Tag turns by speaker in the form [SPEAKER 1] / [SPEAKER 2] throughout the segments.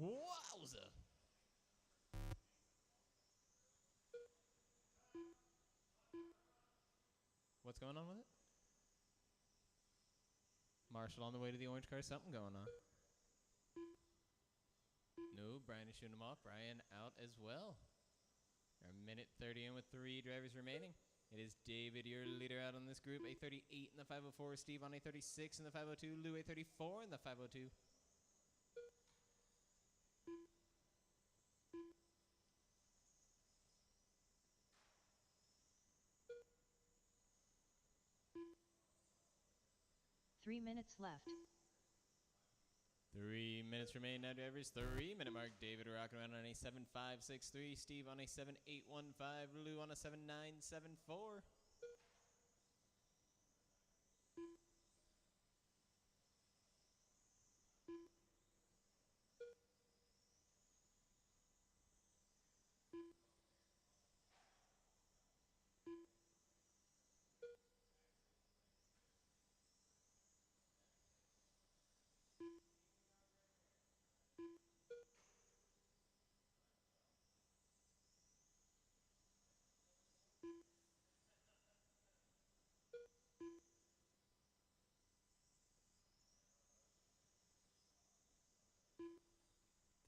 [SPEAKER 1] Wowza. What's going on with it? Marshall on the way to the orange car. Something going on. No, Brian is shooting him off. Brian out as well. We're a minute 30 in with 3 drivers remaining. It is David, your leader out on this group. A 38 in the 504. Steve on a 36 in the 502. Lou a 34 in the 502.
[SPEAKER 2] Three minutes left.
[SPEAKER 1] 3 minutes remain now, drivers. 3-minute mark. David rocking around on a 7.563. Steve on a 7.815. Lou on a 7.974.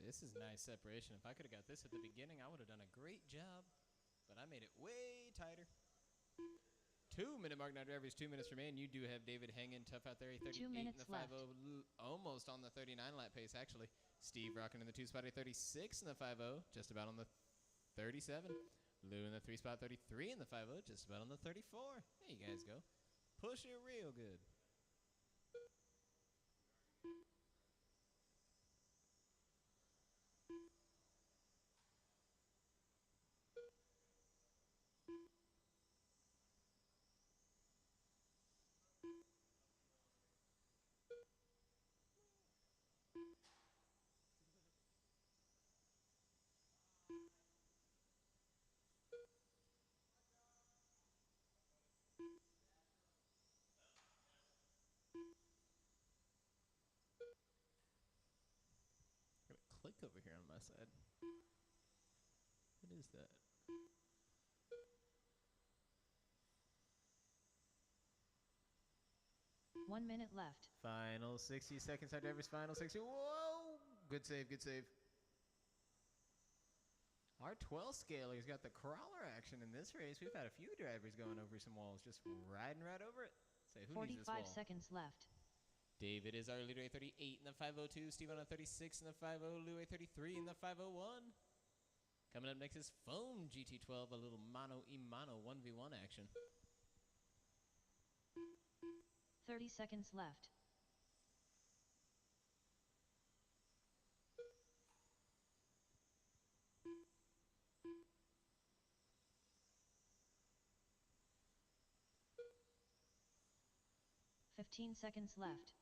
[SPEAKER 1] This is nice separation. If I could have got this at the beginning, I would have done a great job. But I made it way tighter. 2-minute mark now, drivers. 2 minutes remain. You do have David hanging tough out there. A 38 in the 50, almost on the 39 lap pace, actually. Steve rocking in the 2 spot, a 36 in the 50, just about on the 37. Lou in the 3 spot, 33 in the 50, just about on the 34. There you guys go. Push it real good. Got a click over here on my side. What is that?
[SPEAKER 2] One minute left.
[SPEAKER 1] Final 60 seconds. Our driver's final 60. Whoa! Good save, good save. Our 12 scaler's got the crawler action in this race. We've had a few drivers going over some walls, just riding right over it. Say, who needs this wall?
[SPEAKER 2] 45 seconds left.
[SPEAKER 1] David is our leader, a 38 in the 502. Steve on a 36 in the 50. Lou a 33 in the 501. Coming up next is Foam GT12, a little mano-a-mano 1v1 action.
[SPEAKER 2] 30 seconds left. Fifteen seconds left.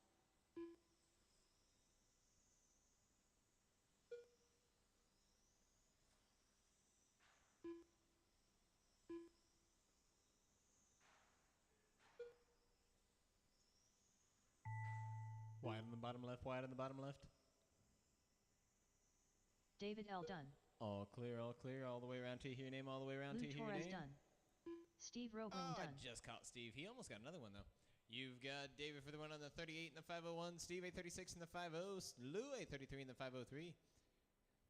[SPEAKER 1] Wide on the bottom left, wide on the bottom left.
[SPEAKER 2] David L. done.
[SPEAKER 1] All clear, all the way around to your name, all the way around to
[SPEAKER 2] Lou
[SPEAKER 1] your
[SPEAKER 2] Torres
[SPEAKER 1] name.
[SPEAKER 2] done. Steve Roebling
[SPEAKER 1] I
[SPEAKER 2] done.
[SPEAKER 1] just caught Steve. He almost got another one, though. You've got David for the one on the 38 in the 501, Steve a 36 in the 50, Lou a 33 in the 503.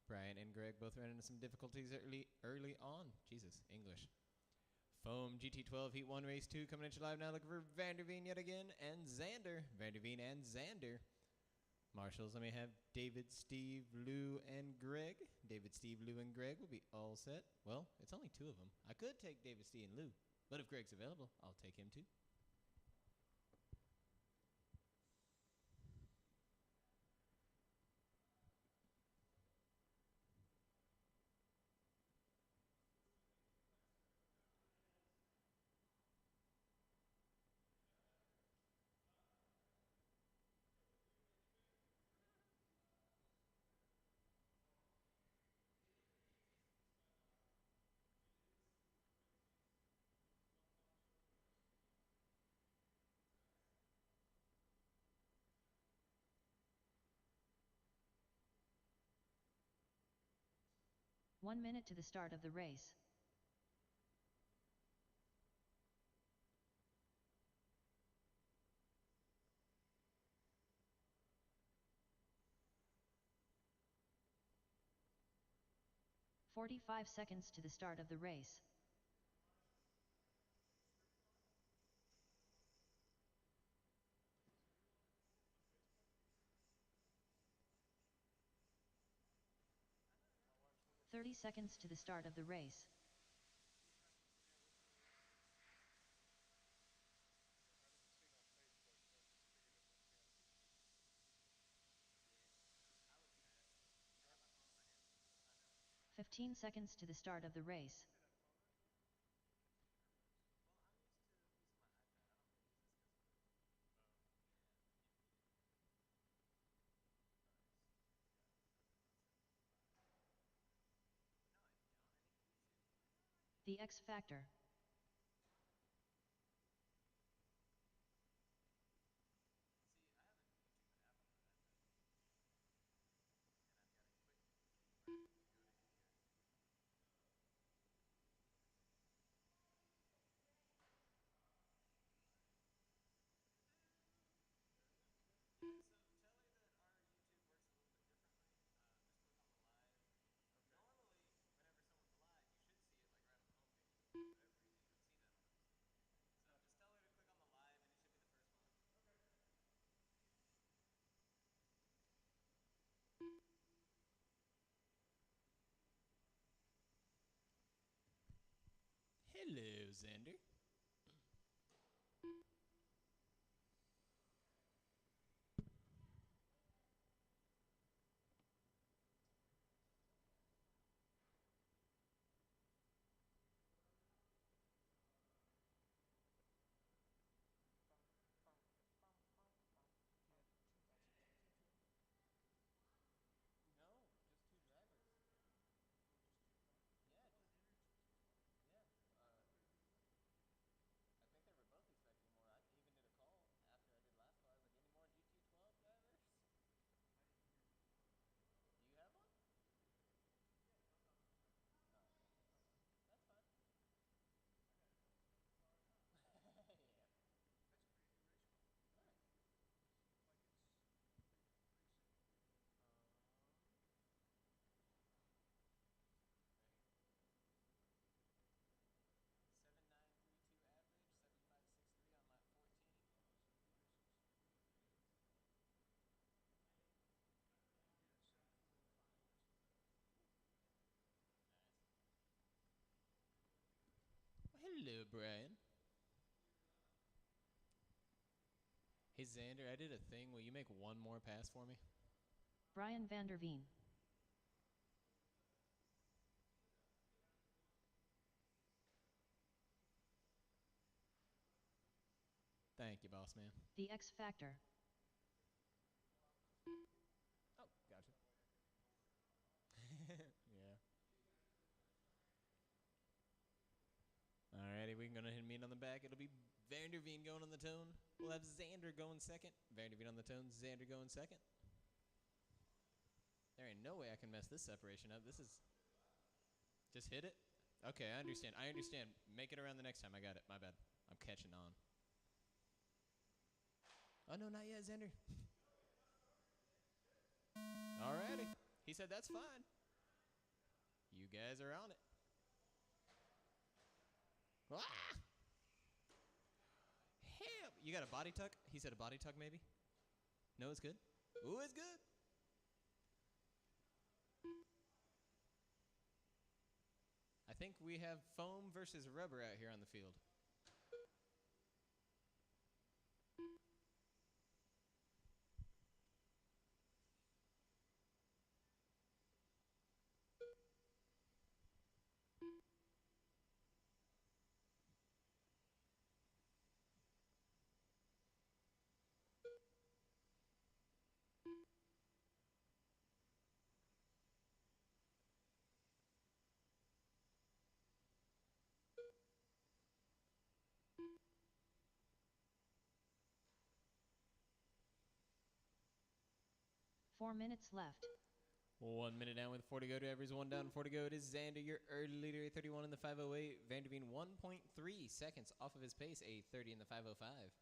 [SPEAKER 1] Brian and Greg both ran into some difficulties early on. Jesus, English. Foam GT12 Heat 1 Race 2 coming at you live now. Looking for Vanderveen yet again and Xander. Vanderveen and Xander. Marshals, let me have David, Steve, Lou, and Greg. David, Steve, Lou, and Greg will be all set. Well, it's only 2 of them. I could take David, Steve, and Lou, but if Greg's available, I'll take him too.
[SPEAKER 2] 1 minute to the start of the race. "45 seconds to the start of the race. "30 seconds to the start of the race. "15 seconds to the start of the race. The X Factor.
[SPEAKER 1] Hello, Xander. No, just two drivers. Yeah, yeah. I think they were both expecting more. I even did a call after I did last call. I was like, any more GT12 drivers? Do you have one? Oh, that's fine. Yeah. Nice. Right here. 7932 average, 7563 on lap 14. Nice. Well, hello, Brian. Hey, Xander, I did a thing. Will you make one more pass for me?
[SPEAKER 2] Brian van der Veen.
[SPEAKER 1] Thank you, boss man.
[SPEAKER 2] The X Factor.
[SPEAKER 1] Oh, gotcha. Yeah. Alrighty, we're gonna hit meet on the back. It'll be Vanderveen going on the tone. We'll have Xander going second. Vanderveen on the tone. Xander going second. There ain't no way I can mess this separation up. This is just hit it. Okay, I understand. I understand. Make it around the next time. I got it. My bad. I'm catching on. Oh no, not yet, Xander. Alrighty. He said that's fine. You guys are on it. Ah! Hell, you got a body tuck? He said a body tuck maybe? No, it's good. Ooh, it's good. I think we have foam versus rubber out here on the field.
[SPEAKER 2] "4 minutes left.
[SPEAKER 1] 1 minute down with 4 to go. Drivers 1 down, 4 to go. It is Xander, your early leader, A31 in the 508. Vanderveen 1.3 seconds off of his pace, A30 in the 505.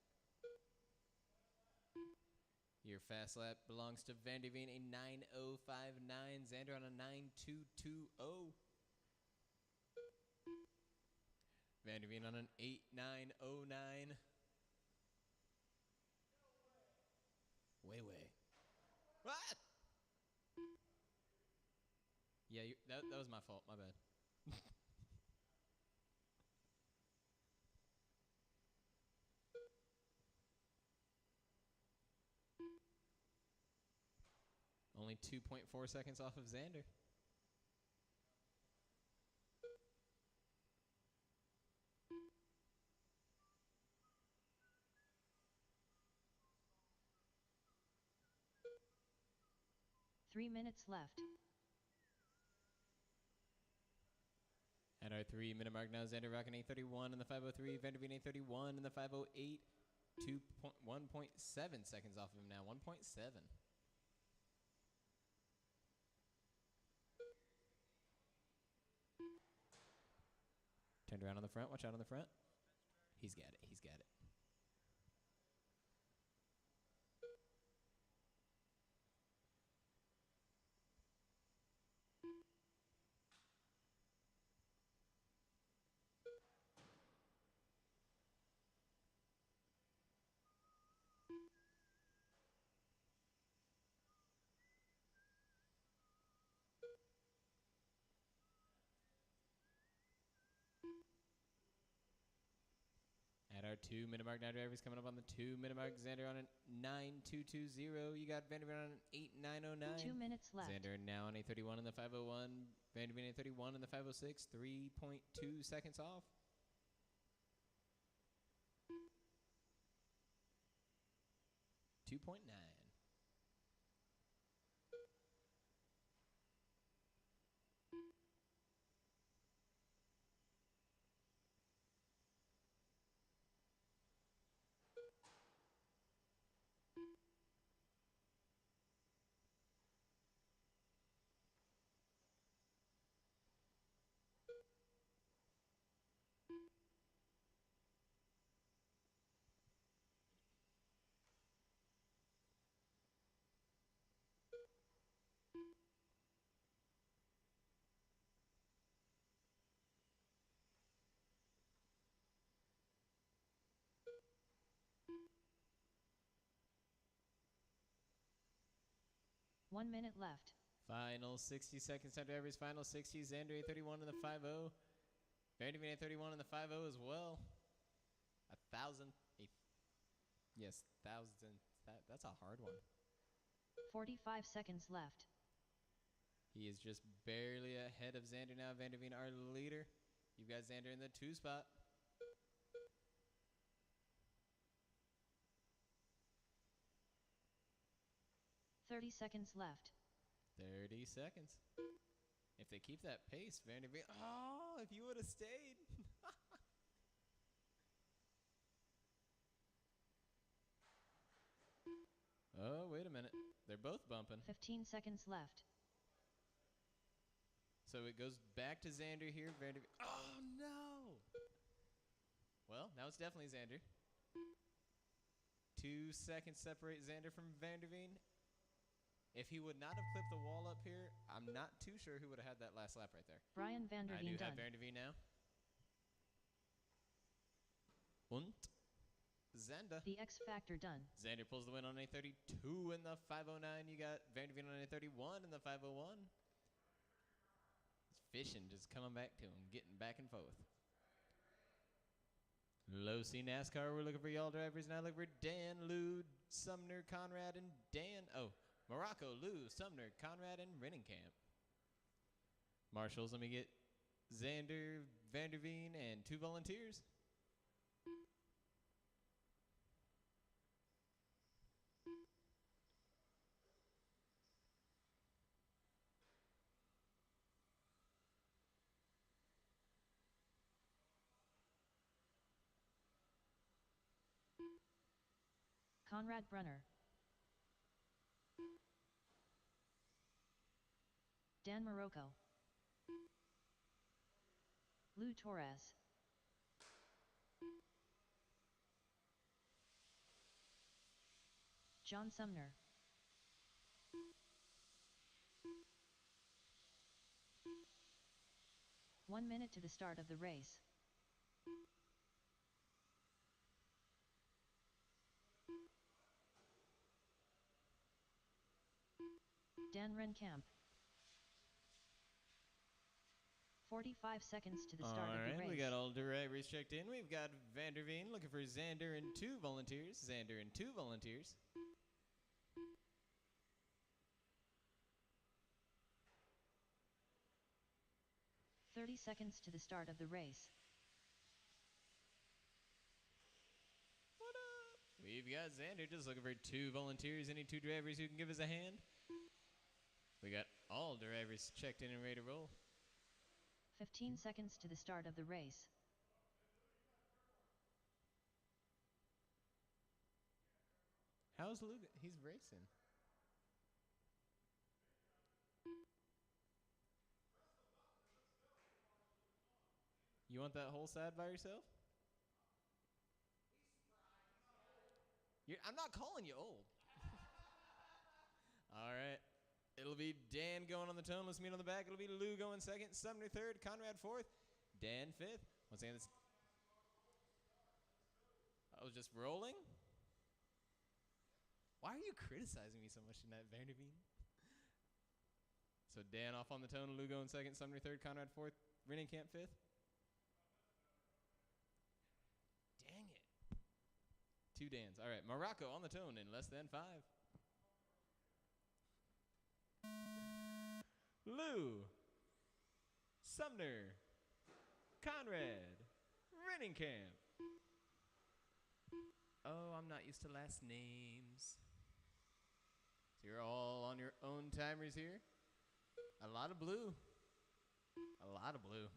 [SPEAKER 1] Your fast lap belongs to Vanderveen, a 9:059. Xander on a 9:220. Vanderveen on an 8:909. Way. What? Yeah, that was my fault. My bad. Only 2.4 seconds off of Xander.
[SPEAKER 2] Three minutes left.
[SPEAKER 1] At our 3 minute mark now, Xander rocking A31 in the 503, Vanderveen A31 in the 508. 1.7 seconds off of him now. 1.7. Turned around on the front. Watch out on the front. He's got it. At our 2 minute mark now, drivers coming up on the 2 minute mark. Xander on a 9:220. You got Vanderveen on an 8:909.
[SPEAKER 2] 2 minutes left.
[SPEAKER 1] Xander now on A31 in the 501. Vanderveen A31 in the 506. 3.2 seconds off. .9.
[SPEAKER 2] One minute left.
[SPEAKER 1] Final 60 seconds. Time drivers. Final 60. Xander A31 in the 50. Vanderveen A31 in the 50 as well. 1,000. Yes, 1,000. That's a hard one.
[SPEAKER 2] 45 seconds left.
[SPEAKER 1] He is just barely ahead of Xander now. Vanderveen, our leader. You've got Xander in the 2 spot.
[SPEAKER 2] "30 seconds left.
[SPEAKER 1] 30 seconds. If they keep that pace, Vanderveen. Oh, if you would have stayed. Oh, wait a minute. They're both bumping.
[SPEAKER 2] 15 seconds left.
[SPEAKER 1] So it goes back to Xander here. Vanderveen. Oh, no. Well, now it's definitely Xander. 2 seconds separate Xander from Vanderveen. If he would not have clipped the wall up here, I'm not too sure who would have had that last lap right there.
[SPEAKER 2] Brian
[SPEAKER 1] I
[SPEAKER 2] Vanderveen
[SPEAKER 1] do
[SPEAKER 2] done.
[SPEAKER 1] have Vanderveen now. Und Xander.
[SPEAKER 2] The X Factor done.
[SPEAKER 1] Xander pulls the win on A32 in the 509. You got Vanderveen on A31 in the 501. It's fishing, just coming back to him, getting back and forth. Low C NASCAR, we're looking for y'all drivers now. Look for Dan, Lou, Sumner, Conrad, and Dan. Oh, Morocco, Lou, Sumner, Conrad, and Renninkamp. Marshals, let me get Xander, Vanderveen, and 2 volunteers.
[SPEAKER 2] Conrad Brunner. Dan Morocco. Lou Torres. John Sumner. One minute to the start of the race. Dan Renkamp. 45 seconds to the start of the race.
[SPEAKER 1] All right, we got all drivers checked in. We've got Vanderveen looking for Xander and 2 volunteers. Xander and 2 volunteers.
[SPEAKER 2] "30 seconds to the start of the race.
[SPEAKER 1] What up? We've got Xander just looking for 2 volunteers. Any 2 drivers who can give us a hand? We got all drivers checked in and ready to roll.
[SPEAKER 2] 15 seconds to the start of the race.
[SPEAKER 1] How's Luke? He's racing. You want that whole side by yourself? I'm not calling you old. All right. It'll be Dan going on the tone. Let's meet on the back. It'll be Lou going second, Sumner third, Conrad fourth, Dan fifth. Once again, I was just rolling. Why are you criticizing me so much tonight, Vanderveen? So Dan off on the tone, Lou going second, Sumner third, Conrad fourth, Renninkamp fifth. Dang it. 2 Dans. All right, Morocco on the tone in less than 5. Lou, Sumner, Conrad, Renninkamp. Oh, I'm not used to last names. So you're all on your own timers here. A lot of blue. A lot of blue.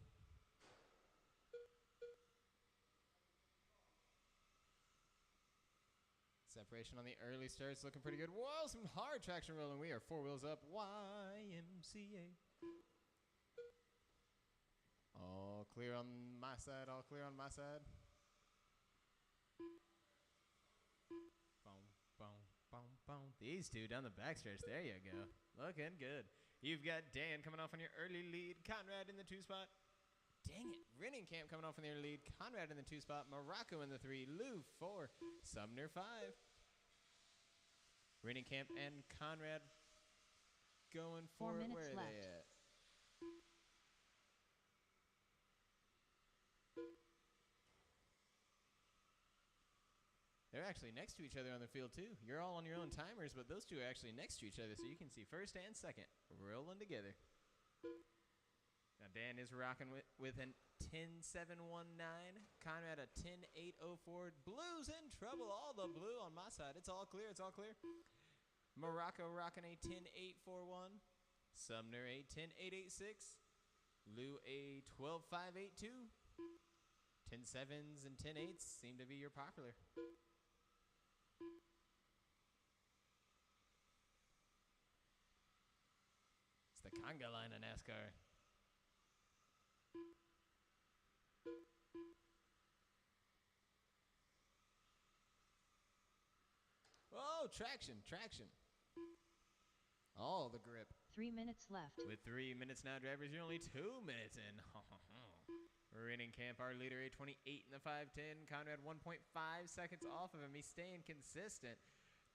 [SPEAKER 1] Separation on the early starts looking pretty good. Whoa, some hard traction rolling. We are 4 wheels up. YMCA. All clear on my side. All clear on my side. Boom, boom, boom, boom. These 2 down the backstretch. There you go. Looking good. You've got Dan coming off on your early lead. Conrad in the 2 spot. Dang it. Renninkamp coming off on their lead. Conrad in the 2 spot. Morocco in the 3. Lou 4. Sumner 5. Renninkamp and Conrad going for
[SPEAKER 2] 4
[SPEAKER 1] it.
[SPEAKER 2] minutes
[SPEAKER 1] Where are
[SPEAKER 2] left.
[SPEAKER 1] they at? They're actually next to each other on the field, too. You're all on your own timers, but those 2 are actually next to each other, so you can see first and second rolling together. Now, Dan is rocking with an 10.719. Conrad a 10.804. Blue's in trouble. All the blue on my side. It's all clear. It's all clear. Morocco rocking a 10.841. Sumner a 10.886. Lou a 12.582. 10.7s and 10.8s seem to be your popular. It's the conga line of NASCAR. Oh, traction, traction. Oh, the grip.
[SPEAKER 2] 3 minutes left.
[SPEAKER 1] With 3 minutes now, drivers, you're only 2 minutes in. Renninkamp, our leader, a 28 in the 510. Conrad 1.5 seconds off of him. He's staying consistent.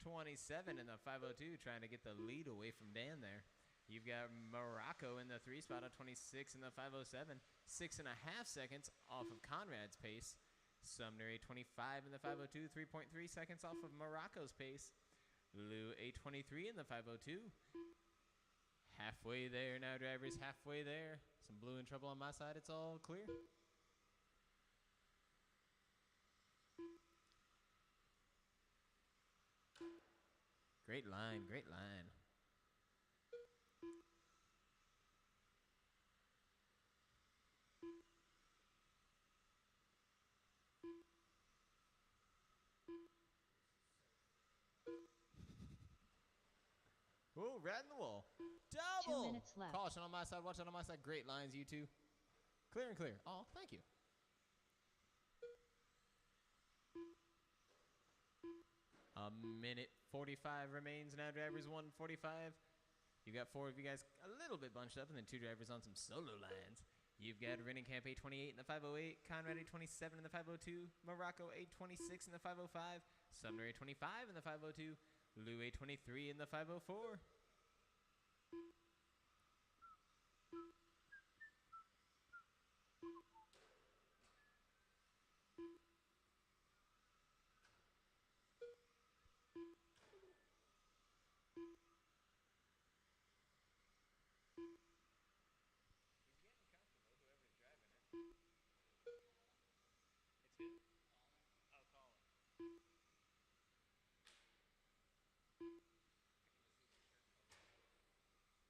[SPEAKER 1] 27 in the 502, trying to get the lead away from Dan there. You've got Morocco in the 3 spot at 26 in the 507. 6.5 seconds off of Conrad's pace. Sumner a 25 in the 502, 3.3 seconds off of Morocco's pace. Lou a 23 in the 502. Halfway there now, drivers, halfway there. Some blue in trouble on my side. It's all clear. Great line, great line. Oh, right in the wall. Double.
[SPEAKER 2] 2 minutes left.
[SPEAKER 1] Caution on my side. Watch out on my side. Great lines, you two. Clear and clear. Oh, thank you. A minute 45 remains now. Drivers 145. You've got 4 of you guys a little bit bunched up, and then 2 drivers on some solo lines. You've got Renning Camp 828 in the 508, Conrad 827 in the 502, Morocco 826 in the 505, Sumner 825 in the 502, Lou 823 in the 504.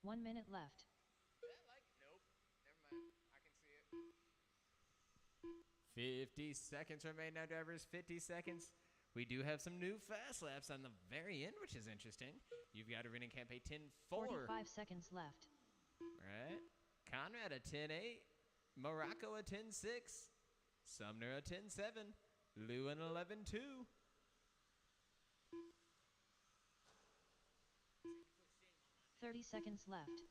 [SPEAKER 2] One minute left.
[SPEAKER 1] Nope. Never mind. I can see it. 50 seconds remain now, drivers. 50 seconds. We do have some new fast laps on the very end, which is interesting. You've got a Renning Camp 810-4.
[SPEAKER 2] 45 seconds left.
[SPEAKER 1] Right. Conrad a 10-8. Morocco a 10-6. Sumner a 10-7. Lou an 11-2.
[SPEAKER 2] 30 seconds left.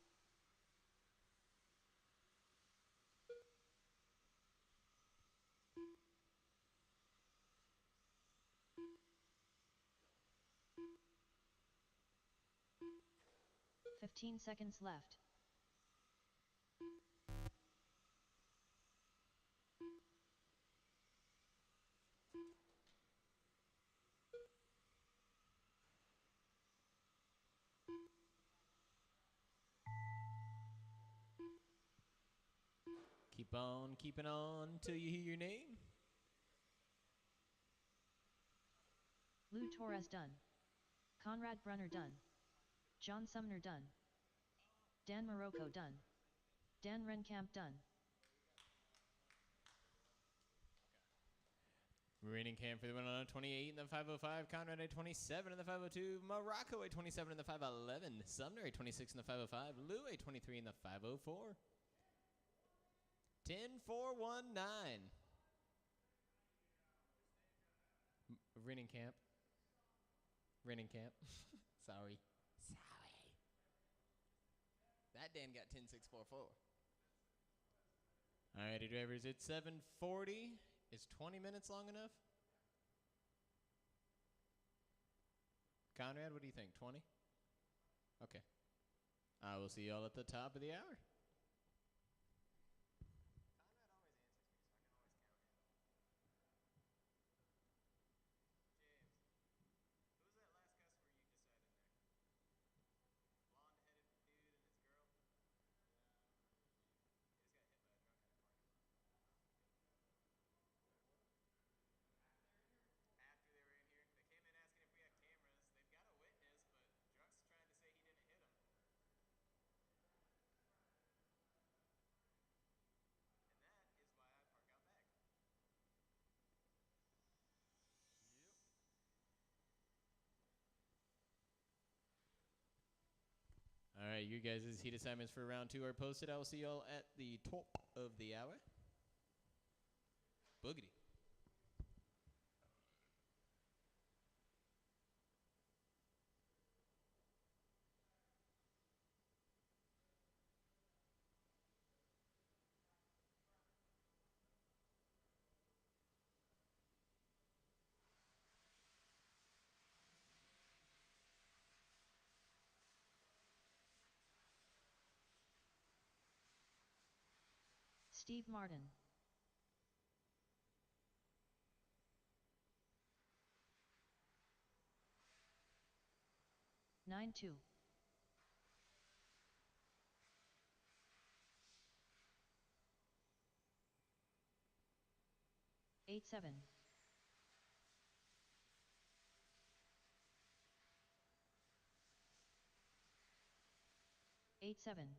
[SPEAKER 2] "15 seconds left.
[SPEAKER 1] Keep on keeping on till you hear your name.
[SPEAKER 2] Lou Torres done. Conrad Brunner done. John Sumner done. Dan Morocco done. Dan Renkamp done.
[SPEAKER 1] Renning Camp for the win on a 28 in the 505. Conrad a 27 in the 502. Morocco a 27 in the 511. Sumner a 26 in the 505. Lou a 23 in the 504. 10-4-1-9. Renning Camp. Renning Camp. Sorry. That Dan got 10-6-4-4. Alrighty, drivers. It's 7:40. Is 20 minutes long enough? Conrad, what do you think? 20? Okay. I will see y'all at the top of the hour. All right, you guys' heat assignments for round 2 are posted. I will see y'all at the top of the hour. Boogity.
[SPEAKER 2] Steve Martin. Nine two. 8-7. 8-7.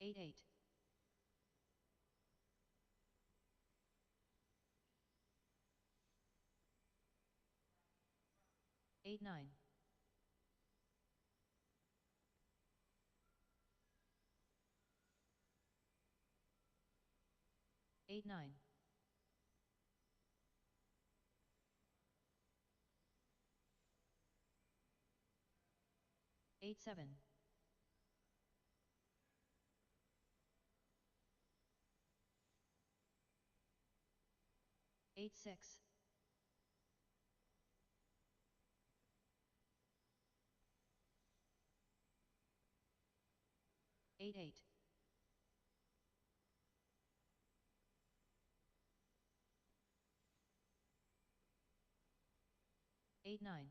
[SPEAKER 2] 8-8. 8-8. 8-9. 8-9. 8-7. 8-6. 8-8. 8-9.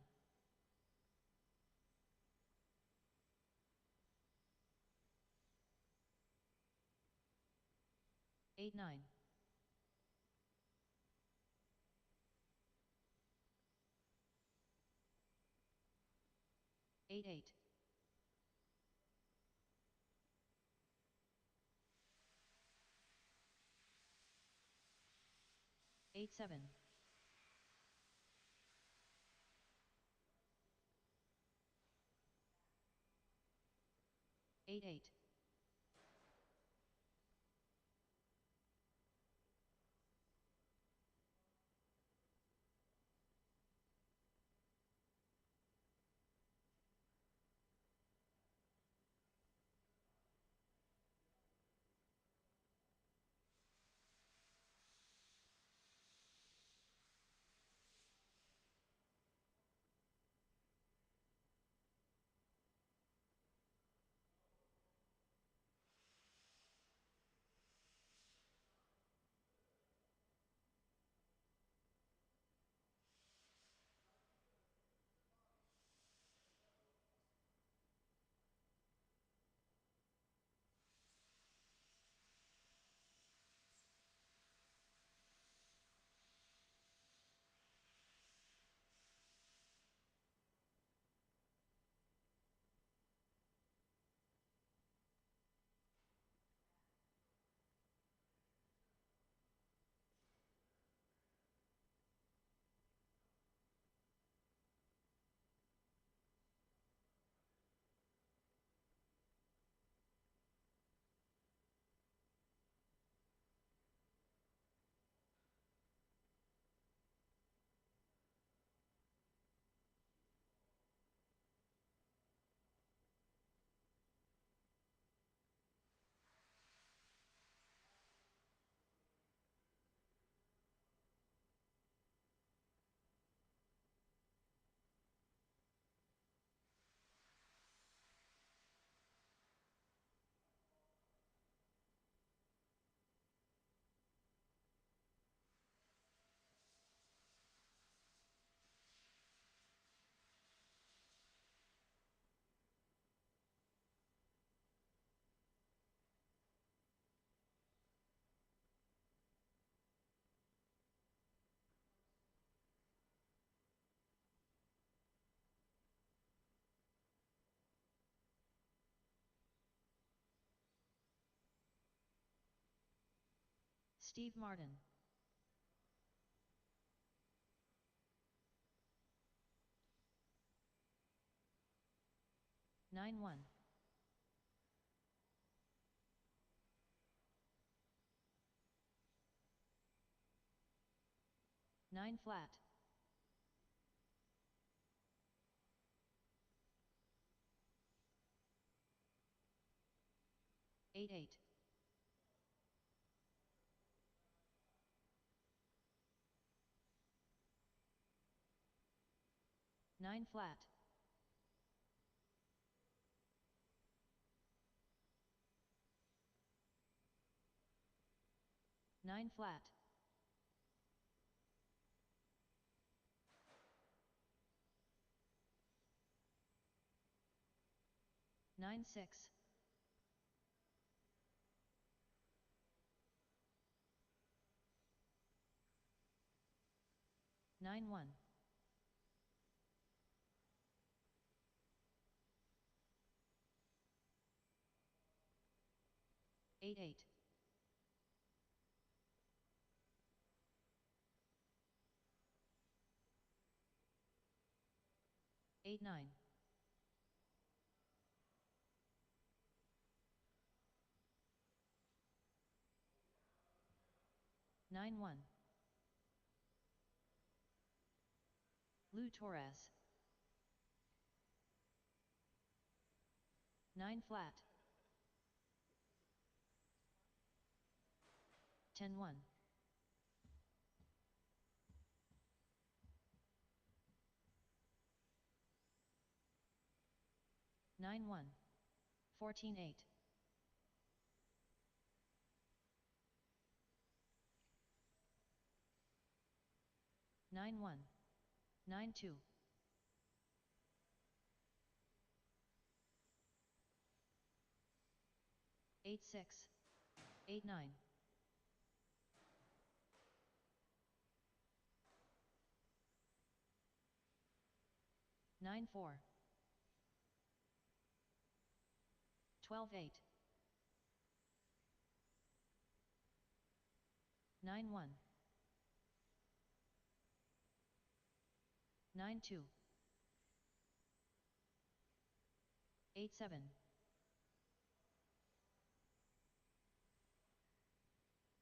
[SPEAKER 2] 8-9. 8-8. 8-7. 8-8. Steve Martin. 9-1. 9 flat. 8-8. 9 flat. 9 flat. 9-6. 9-1. 8-8. 8-9. 9-1. Lou Torres. 9 flat. 10-1. 9-1. 14-8. 9-1. 9-2. 8-6. 8-9. 9-4. 12-8. 9-1. 9-2. 8-7.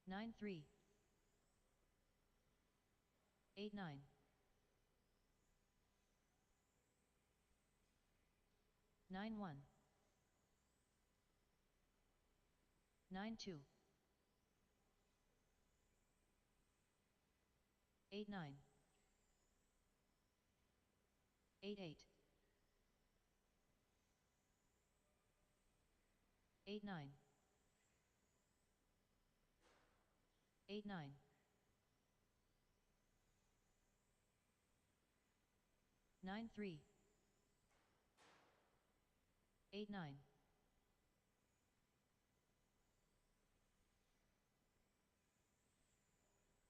[SPEAKER 2] 9-3. 8-9. 9-1. 9-2. 8-9. 8-8. 8-9. 8-9. 9-3. 8-9.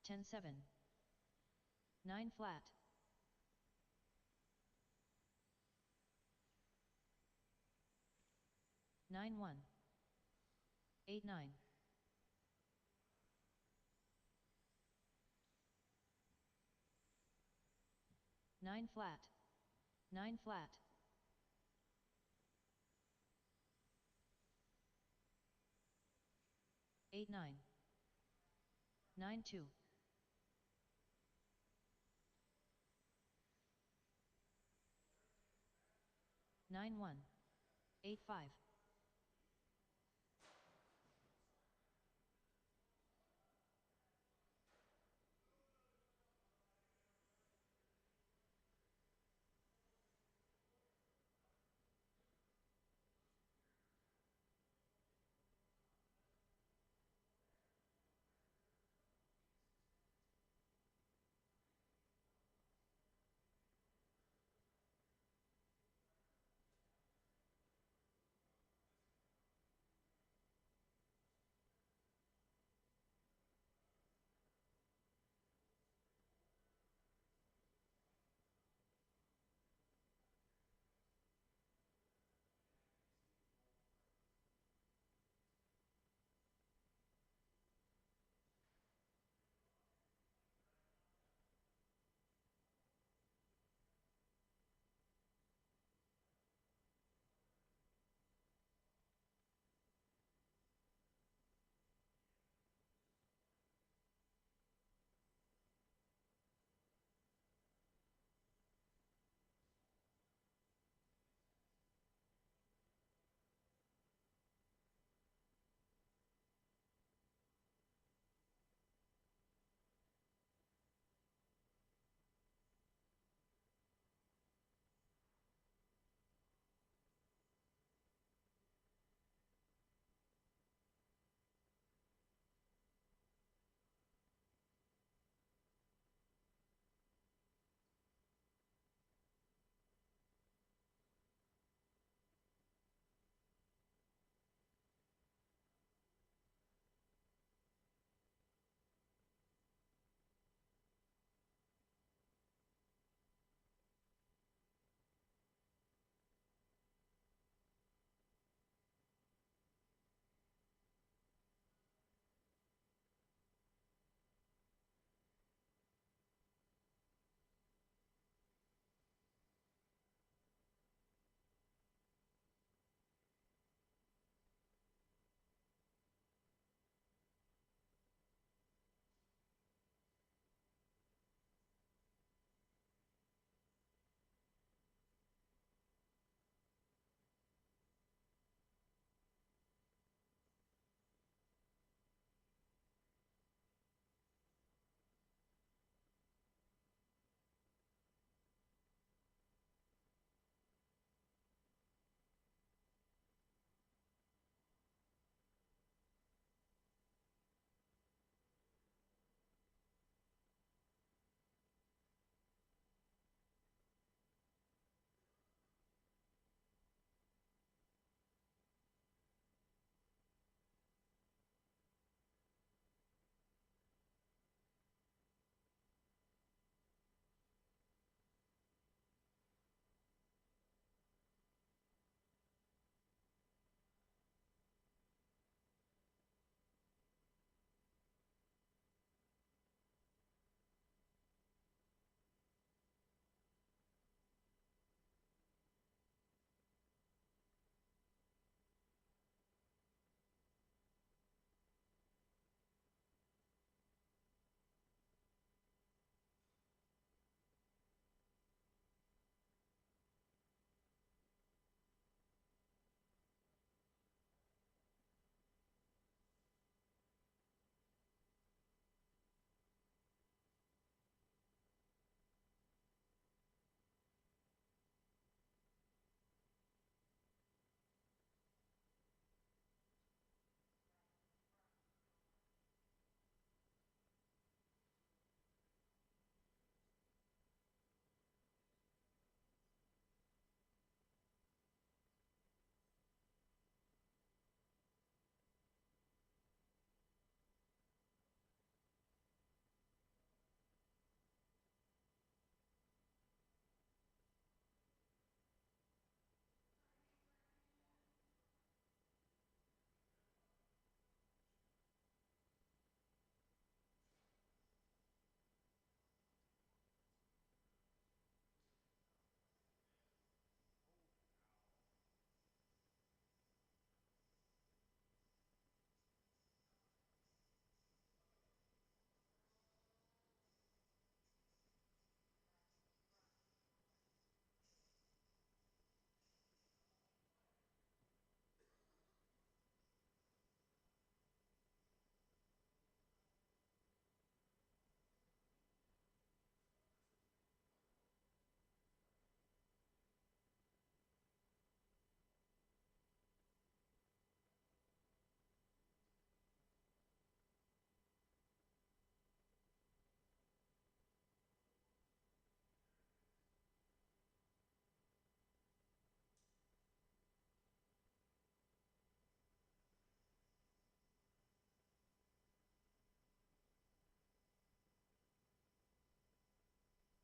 [SPEAKER 2] 10-7. 9 flat. 9-1. 8-9. 9 flat. 9 flat. 8-9. 9-2. 9-1. 8-5.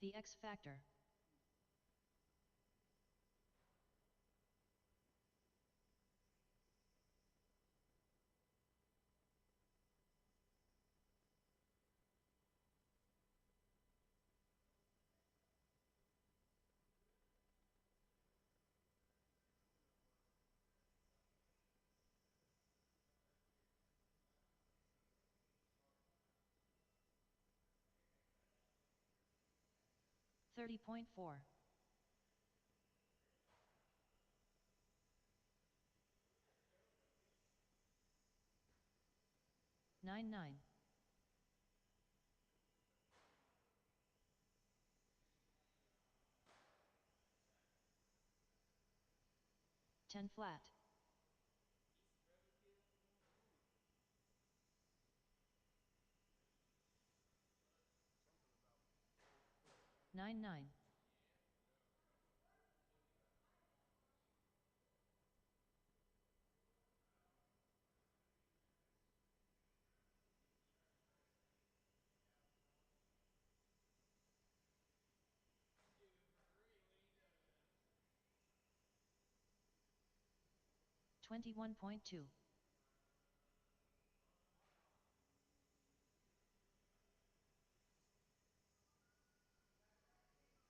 [SPEAKER 2] The X Factor. $30.4. 99. 10 flat. 99. 21.2.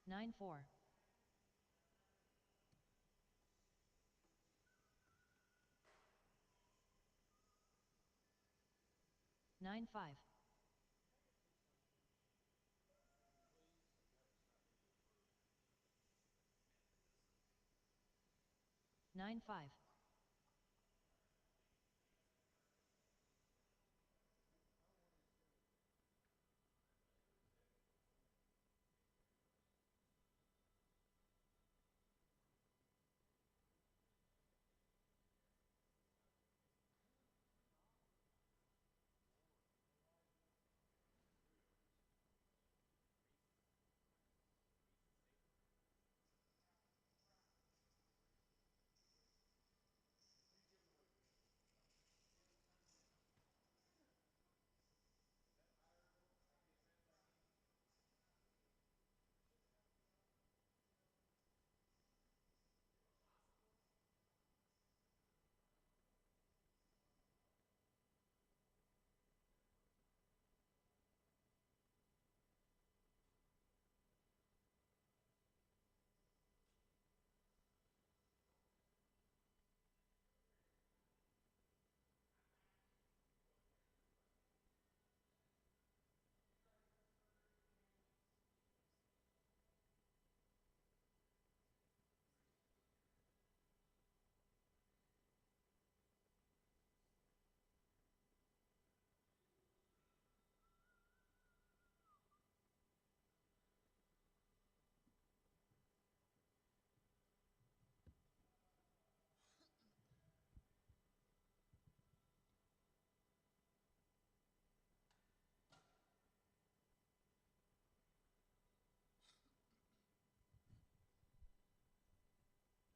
[SPEAKER 2] 94. 95. 95.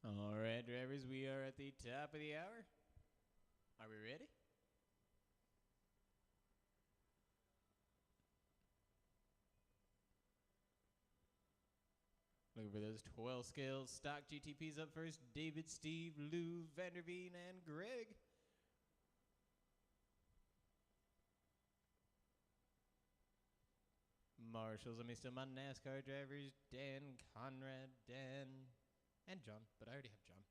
[SPEAKER 1] All right, drivers, we are at the top of the hour. Are we ready? Looking for those 12 scale stock GTPs up first. David, Steve, Lou, Vanderveen, and Greg. Marshals, let me still my NASCAR drivers. Dan, Conrad, Dan, and John. But I already have John.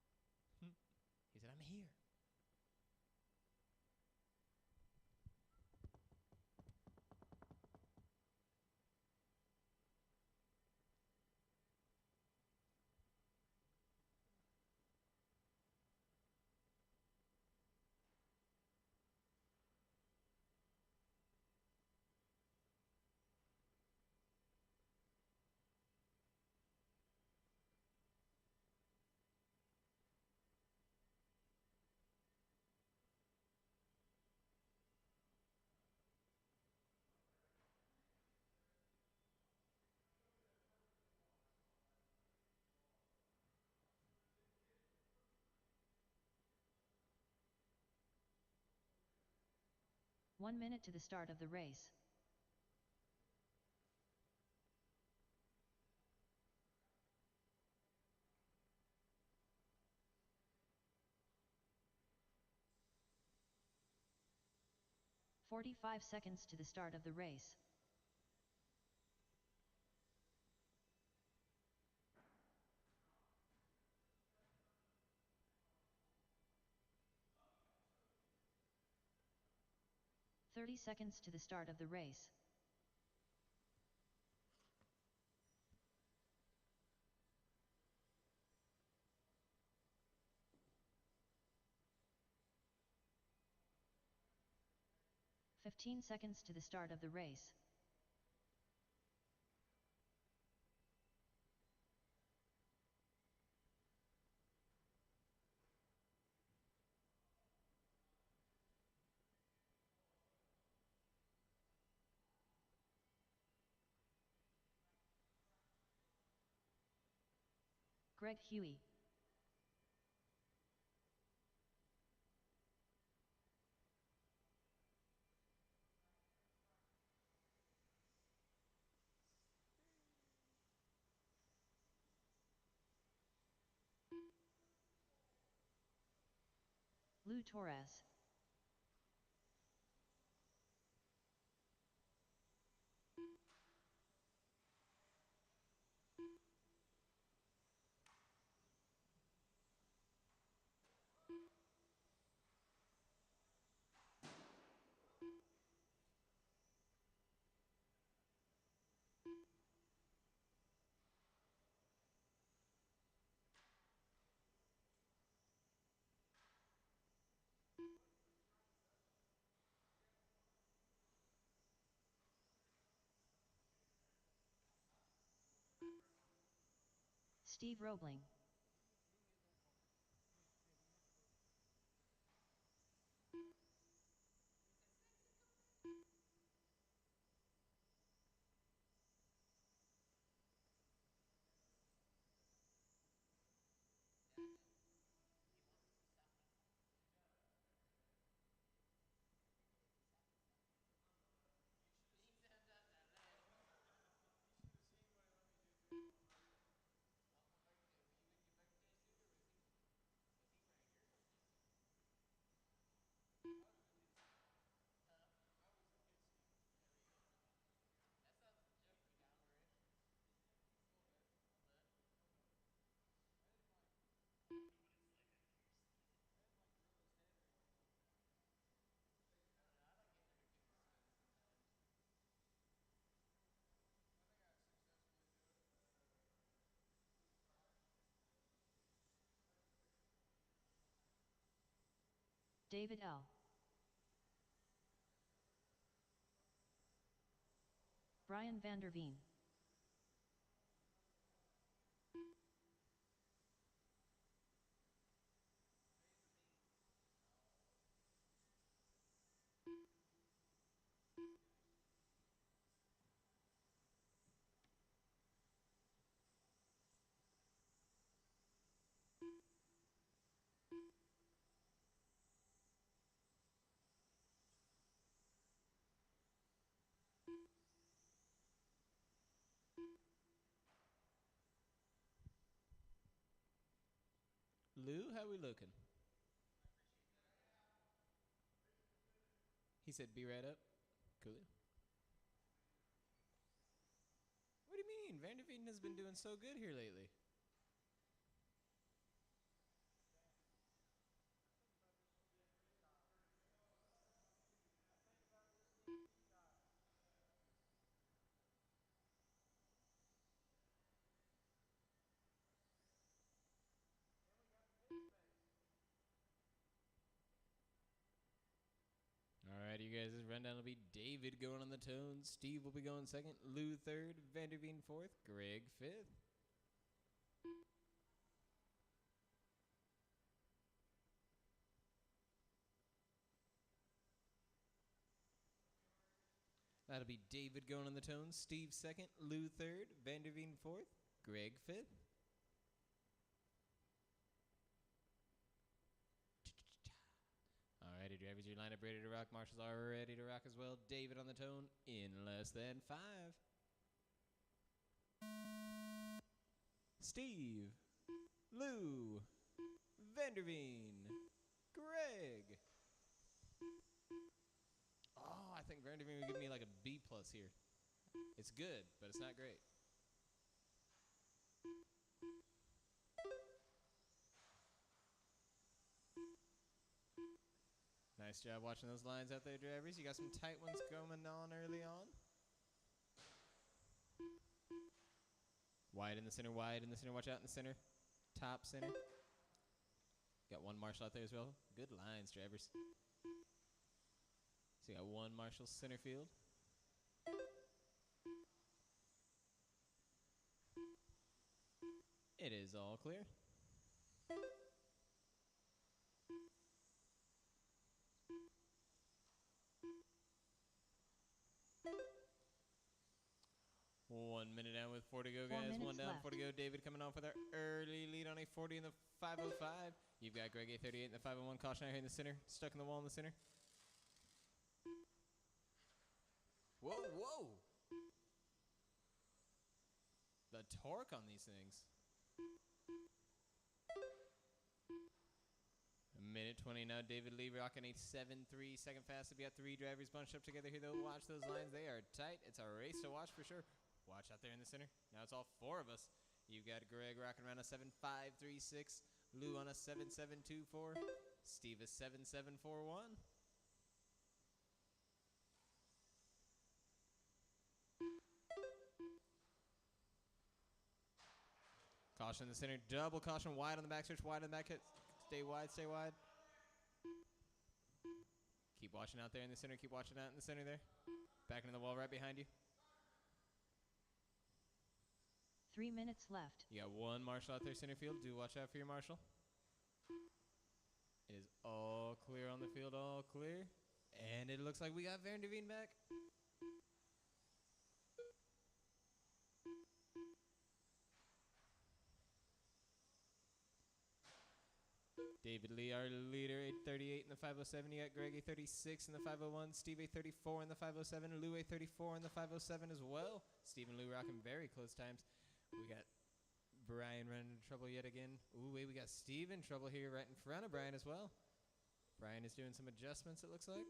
[SPEAKER 1] He said, I'm here.1
[SPEAKER 2] minute to the start of the race. 45 seconds to the start of the race. "30 seconds to the start of the race. "15 seconds to the start of the race. Greg Huey. Lou Torres. Steve Roebling. David L. Brian van der Veen.
[SPEAKER 1] Lou, how we looking? He said, "Be right up." Cool. What do you mean? Vanderveen has been doing so good here lately. All right, you guys, this rundown will be David going on the tones, Steve will be going second, Lou third, Vanderveen fourth, Greg fifth. That'll be David going on the tones, Steve second, Lou third, Vanderveen fourth, Greg fifth. Alrighty, drivers, your lineup ready to rock. Marshals are ready to rock as well. David on the tone in less than 5. Steve, Lou, Vanderveen, Greg. Oh, think Vanderveen would give me like a B+ here. It's good, but it's not great. Nice job watching those lines out there, drivers. You got some tight ones going on early on. Wide in the center, wide in the center. Watch out in the center. Top center. Got one Marshall out there as well. Good lines, drivers. So you got one Marshall center field. It is all clear. One minute down with 4 to go, guys. One down,
[SPEAKER 2] left.
[SPEAKER 1] 4 to go. David coming off with our early lead on a 40 in the 505. You've got Greg a 38 in the 501. Caution out here in the center. Stuck in the wall in the center. Whoa, whoa. The torque on these things. A minute 20 now. David Lee rocking a 7.3 second fast. We got 3 drivers bunched up together here, though. Watch those lines. They are tight. It's a race to watch for sure. Watch out there in the center. Now it's all 4 of us. You've got Greg rocking around a 7.536. Lou on a 7.724. Steve a 7.741. Caution in the center. Double caution. Wide on the back stretch. Wide on the back hit. Stay wide. Stay wide. Keep watching out there in the center. Keep watching out in the center there. Back into the wall right behind you.
[SPEAKER 2] 3 minutes left.
[SPEAKER 1] You got one Marshall out there center field. Do watch out for your Marshall. It is all clear on the field. All clear. And it looks like we got Vanderveen back. David Lee, our leader, a 38 in the 507. You got Greg, a 36 in the 501. Steve, a 34 in the 507. Lou, a 34 in the 507 as well. Steve and Lou rocking very close times. We got Brian running into trouble yet again. Ooh, wait, we got Steve in trouble here right in front of Brian as well. Brian is doing some adjustments, it looks like.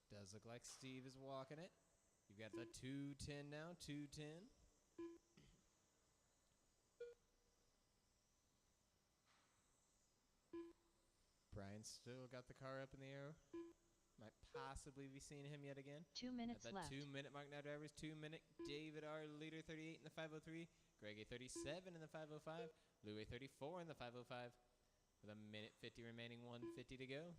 [SPEAKER 1] Does look like Steve is walking it. You've got the 210 now, 210. Brian still got the car up in the air. Might possibly be seeing him yet again.
[SPEAKER 2] 2 minutes
[SPEAKER 1] at
[SPEAKER 2] left.
[SPEAKER 1] 2 minute mark now, drivers. 2 minute. David, our leader, 38 in the 503. Greg, a 37 in the 505. Lou, a 34 in the 505. With a minute 50 remaining, 150 to go.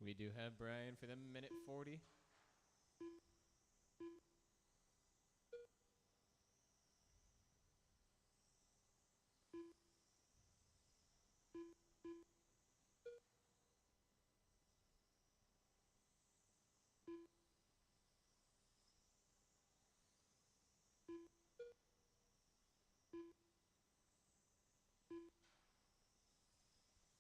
[SPEAKER 1] We do have Brian for the minute 40.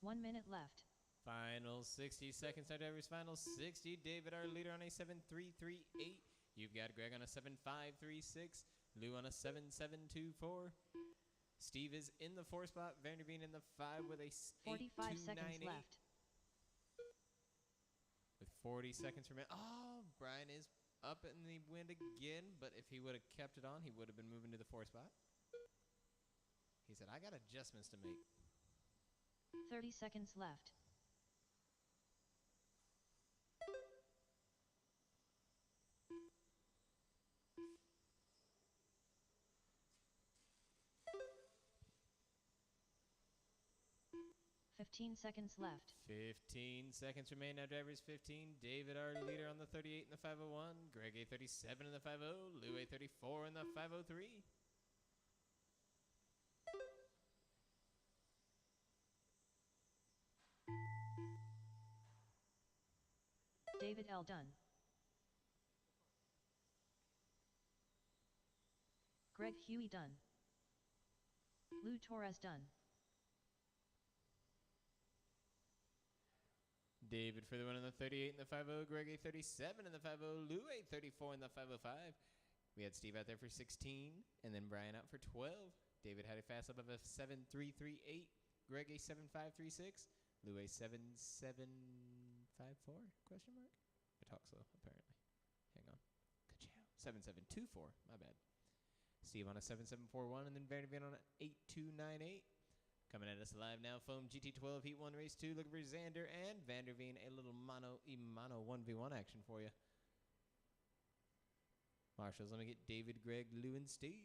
[SPEAKER 2] One minute left.
[SPEAKER 1] Final 60 seconds. Our drivers final 60. David, our leader, on a 7.338. You've got Greg on a 7.536. Lou on a 7.724. Steve is in the 4 spot. Vanderveen in the 5 with a
[SPEAKER 2] 45 seconds left.
[SPEAKER 1] With 40 seconds remaining. Oh, Brian is up in the wind again, but if he would have kept it on, he would have been moving to the 4 spot. He said, I got adjustments to make.
[SPEAKER 2] 30 seconds left. Fifteen seconds left.
[SPEAKER 1] 15 seconds remain now, drivers. 15. David, our leader, on the 38 in the 501. Greg, a 37 in the 50. Lou, a 34 in the 503.
[SPEAKER 2] David L. done. Greg Huey done. Lou Torres done.
[SPEAKER 1] David for the win on the 38 and the 5-0. Greg a 37 in the 5-0. Lou a 34 in the 505. We had Steve out there for 16, and then Brian out for 12. David had a fast lap of a 7.338. Greg a 7.536. Lou a 7.754? Question mark? I talk slow, apparently. Hang on. Ka-chow. 7.724. My bad. Steve on a 7.741, and then Vanderveen on an 8.298. Coming at us live now, Foam GT12 Heat 1 Race 2. Looking for Xander and Vanderveen. A little mono 1v1 action for you. Marshals, let me get David, Greg, Lou, and Steve.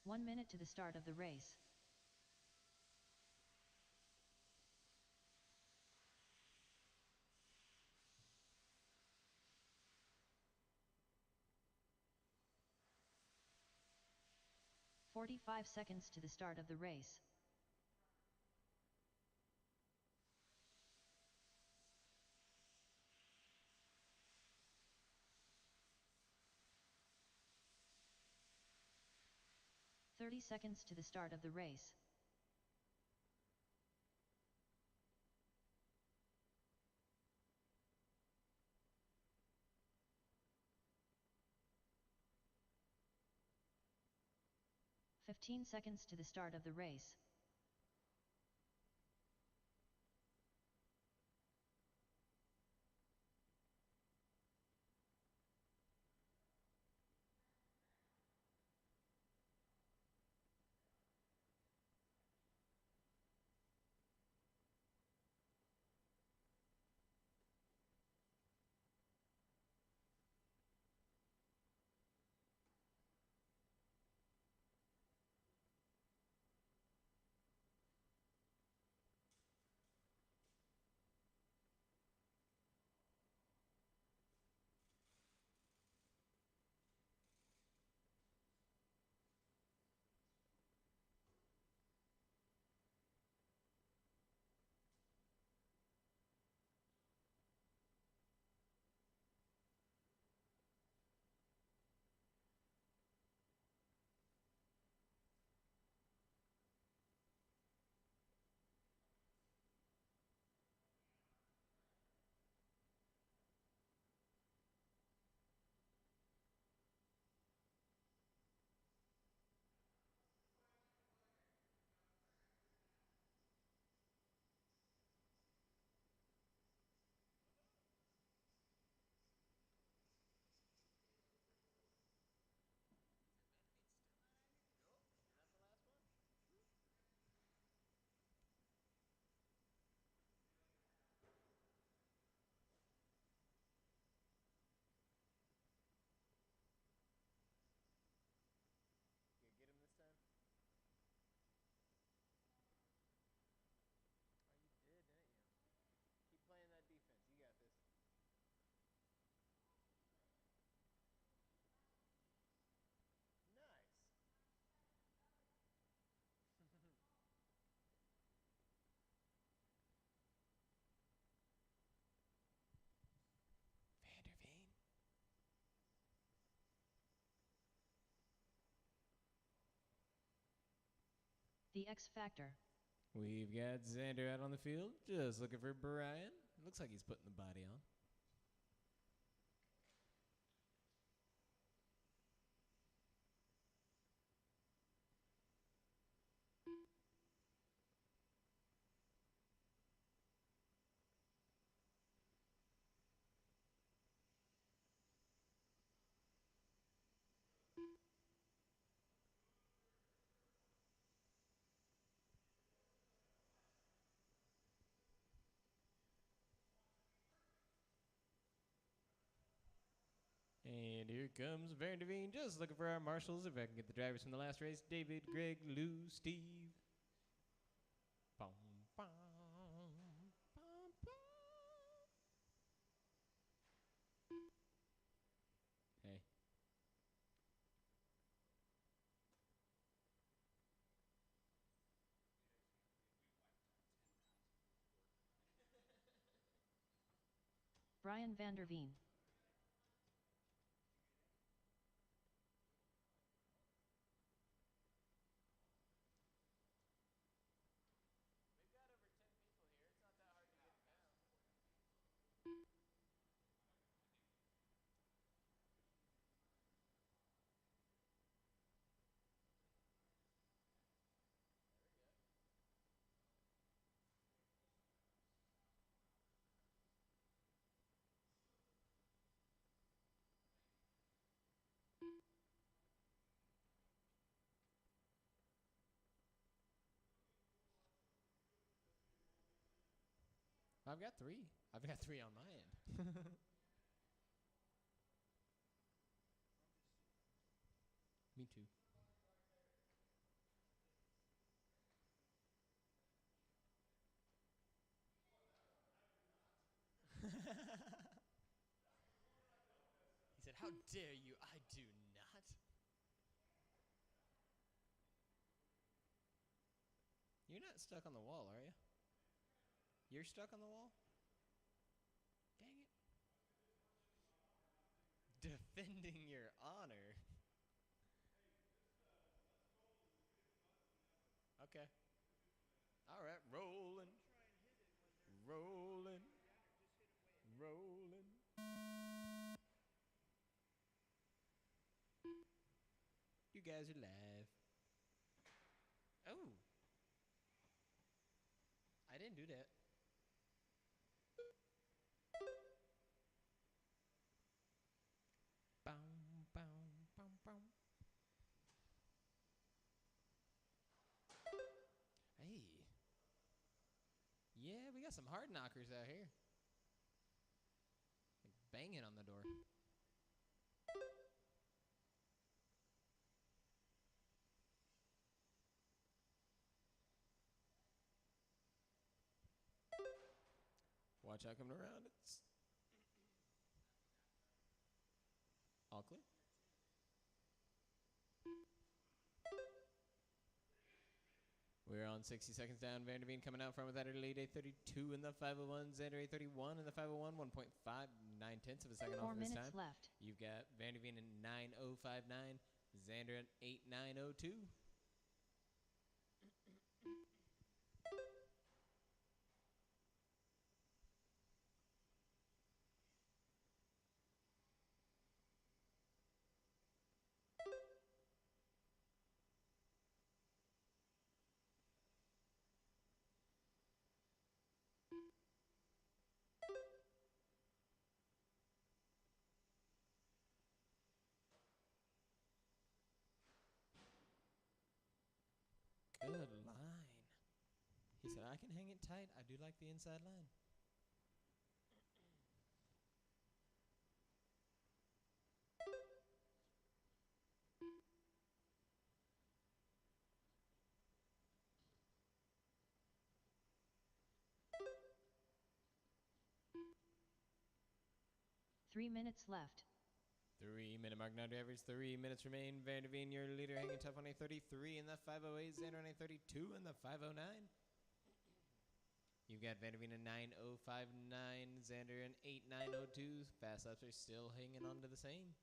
[SPEAKER 2] One minute to the start of the race. "45 seconds to the start of the race. "30 seconds to the start of the race. "15 seconds to the start of the race.
[SPEAKER 1] You get him this time? Oh, you did, didn't you? Keep playing that defense. You got this. Nice. Vanderveen.
[SPEAKER 2] The X Factor.
[SPEAKER 1] We've got Xander out on the field, just looking for Brian. Looks like he's putting the body on. And here comes Van Deveen, just looking for our marshals. If I can get the drivers from the last race, David, Greg, Lou, Steve. Bum, bum, bum, bum. Hey.
[SPEAKER 2] Brian van der Veen.
[SPEAKER 1] I've got three. I've got three on my end. Me too. He said, "How dare you? I do not." You're not stuck on the wall, are you? You're stuck on the wall? Dang it. Defending your honor. Okay. All right, rolling. Rolling. Rolling. You guys are live. Oh. I didn't do that. Bow, bow, bow, bow. Hey. Yeah, we got some hard knockers out here. Like banging on the door. Watch out coming around. It's all clear. We're on 60 seconds down. Van der Veen coming out front with that lead. 8:32 in the 501. Xander 8:31 in the 501. 1.59 tenths of a second off
[SPEAKER 2] 4
[SPEAKER 1] this
[SPEAKER 2] minutes
[SPEAKER 1] time.
[SPEAKER 2] left.
[SPEAKER 1] You've got Van der Veen in 9:059. Xander at 8:902. Good line. He said, I can hang it tight. I do like the inside line.
[SPEAKER 2] Three minutes left.
[SPEAKER 1] 3-minute mark now, drivers. 3 minutes remain. Van der Veen, your leader, hanging tough on a 33 in the 508. Xander on a 32 in the 509. You've got Van der Veen in 9:059. Xander in 8:902. Fast laps are still hanging on to the same.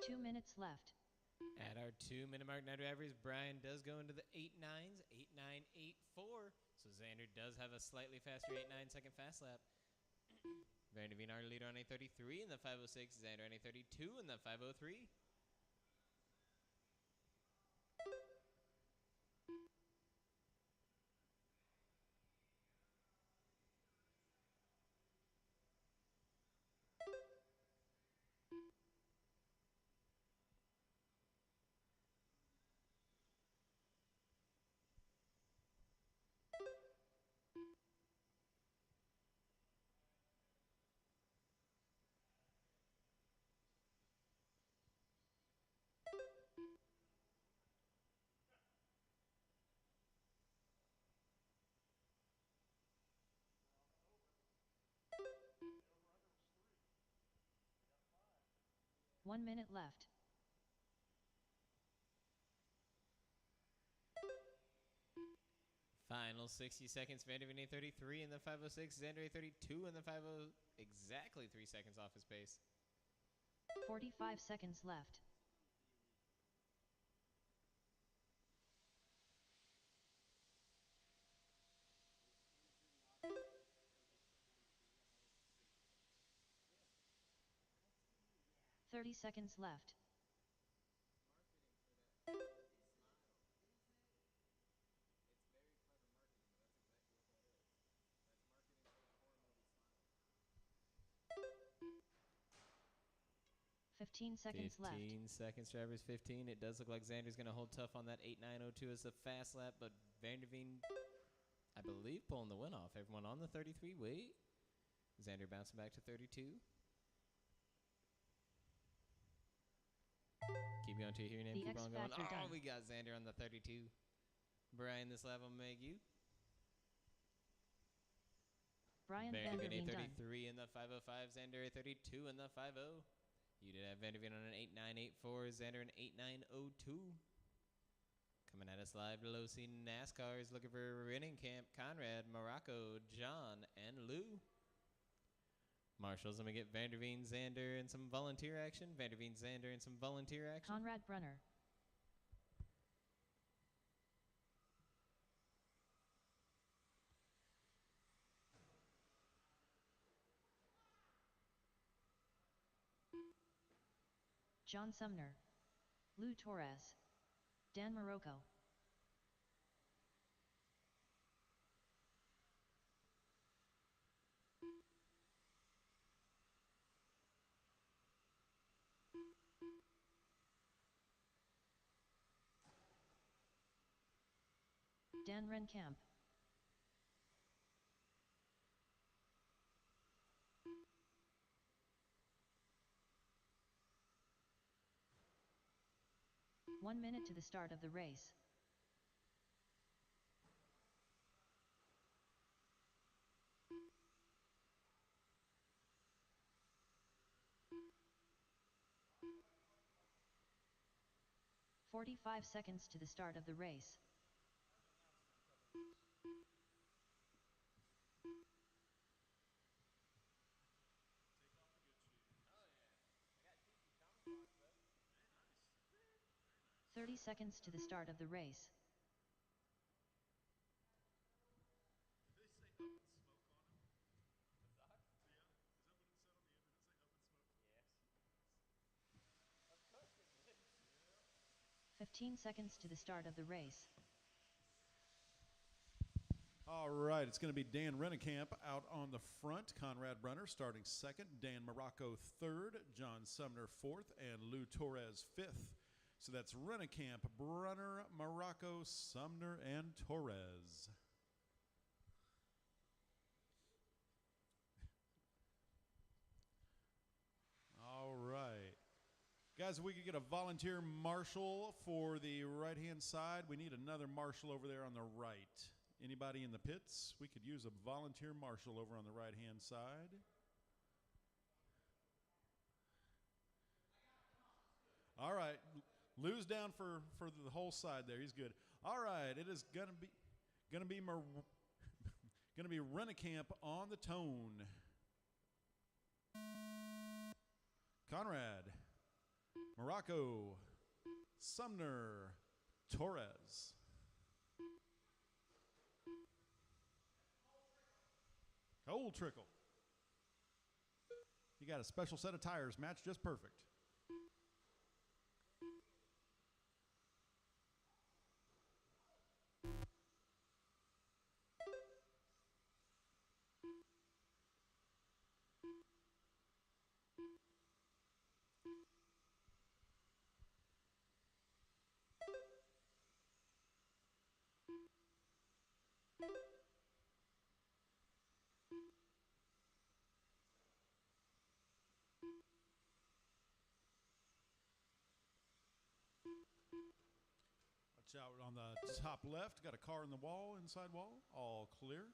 [SPEAKER 2] Two minutes left.
[SPEAKER 1] At our 2-minute mark, night drivers, Brian does go into the 8.9s, 8.984. So Xander does have a slightly faster 8.9 second fast lap. Vanderveen, our leader on a 33 in the 506. Xander on a 32 in the 503.
[SPEAKER 2] One minute left.
[SPEAKER 1] Final 60 seconds. Vanderveen a 33 in the 506. Xander a 32 in the 50. Exactly 3 seconds off his pace.
[SPEAKER 2] 45 seconds left. "30 seconds left. "15 seconds left.
[SPEAKER 1] 15 seconds, drivers. 15. It does look like Xander's going to hold tough on that 8.902 as the fast lap, but Vanderveen, I believe, pulling the win off. Everyone on the 33. Wait. Xander bouncing back to 32. Keep going to your name.
[SPEAKER 2] The
[SPEAKER 1] Keep on going.
[SPEAKER 2] X-Facts are
[SPEAKER 1] Oh,
[SPEAKER 2] done.
[SPEAKER 1] we got Xander on the 32. Brian, this lap will make you.
[SPEAKER 2] Brian
[SPEAKER 1] Vanderveen a
[SPEAKER 2] Vanderveen done.
[SPEAKER 1] 33 in the 505. Xander a 32 in the 50. You did have Vanderveen on an 8.984. Xander an 8.902. Coming at us live below, see NASCAR is looking for winning camp. Conrad, Morocco, John, and Lou. Marshall's going to get Vanderveen, Xander, and some volunteer action. Vanderveen, Xander, and some volunteer action.
[SPEAKER 2] Conrad Brunner. John Sumner. Lou Torres. Dan Morocco. Dan Renkamp. "1 minute to the start of the race. "45 seconds to the start of the race. "30 seconds to the start of the race.
[SPEAKER 3] Did they say up and smoke on him? Yeah. Is that what it said on the end? Did it say up and smoke?
[SPEAKER 1] Yes. Of course it did.
[SPEAKER 2] 15 seconds to the start of the race.
[SPEAKER 3] All right, it's going to be Dan Rennekamp out on the front. Conrad Brunner starting second. Dan Morocco third. John Sumner fourth. And Lou Torres fifth. So that's Rennekamp, Brunner, Morocco, Sumner, and Torres. All right. Guys, if we could get a volunteer marshal for the right-hand side. We need another marshal over there on the right. Anybody in the pits? We could use a volunteer marshal over on the right-hand side. All right. Lou's down for the whole side there. He's good. All right. It is gonna be Rennekamp on the tone. Conrad, Morocco, Sumner Torres. Cold trickle. You got a special set of tires matched just perfect. Watch out on the top left. Got a car in the wall, inside wall. All clear.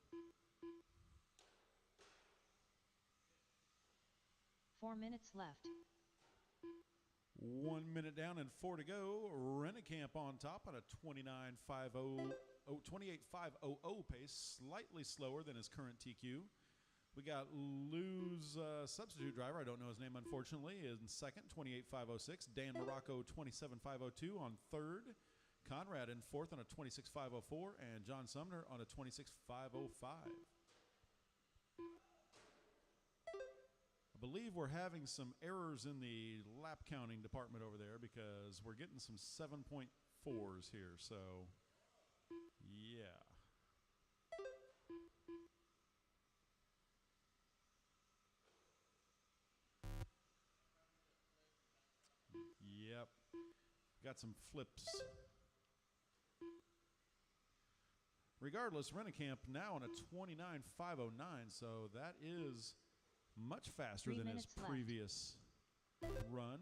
[SPEAKER 2] 4 minutes left.
[SPEAKER 3] 1 minute down and 4 to go. Rennekamp on top on a 28.500 pace, slightly slower than his current TQ. We got Lou's substitute driver, I don't know his name unfortunately, in second, 28.506. Dan Morocco, 27.502 on third. Conrad in fourth on a 26.504, and John Sumner on a 26.505. I believe we're having some errors in the lap counting department over there because we're getting some 7.4s here, so yeah. Yep. Got some flips. Regardless, Rennekamp now on a 29.509, so that is much faster
[SPEAKER 2] 3
[SPEAKER 3] than his
[SPEAKER 2] minutes left.
[SPEAKER 3] previous run.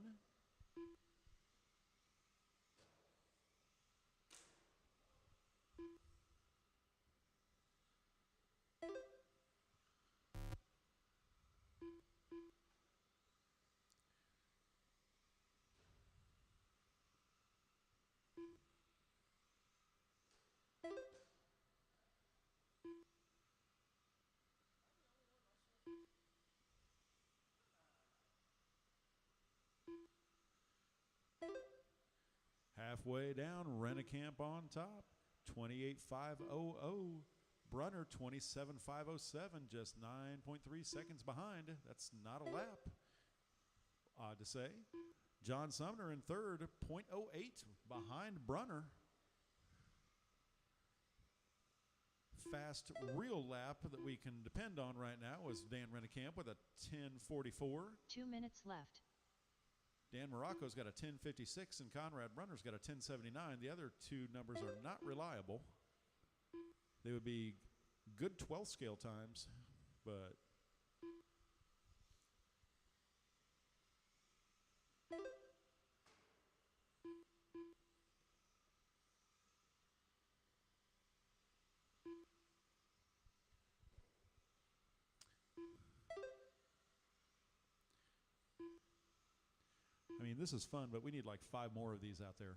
[SPEAKER 3] Halfway down, Rennekamp on top, 28.500. Brunner, 27.507, just 9.3 seconds behind. That's not a lap, odd to say. John Sumner in third, 0.08 behind Brunner. Fast real lap that we can depend on right now is Dan Rennekamp with a 10.44.
[SPEAKER 2] 2 minutes left.
[SPEAKER 3] Dan Morocco's got a 10.56 and Conrad Brunner's got a 10.79. The other two numbers are not reliable. They would be good 12th scale times, but I mean, this is fun, but we need like 5 more of these out there.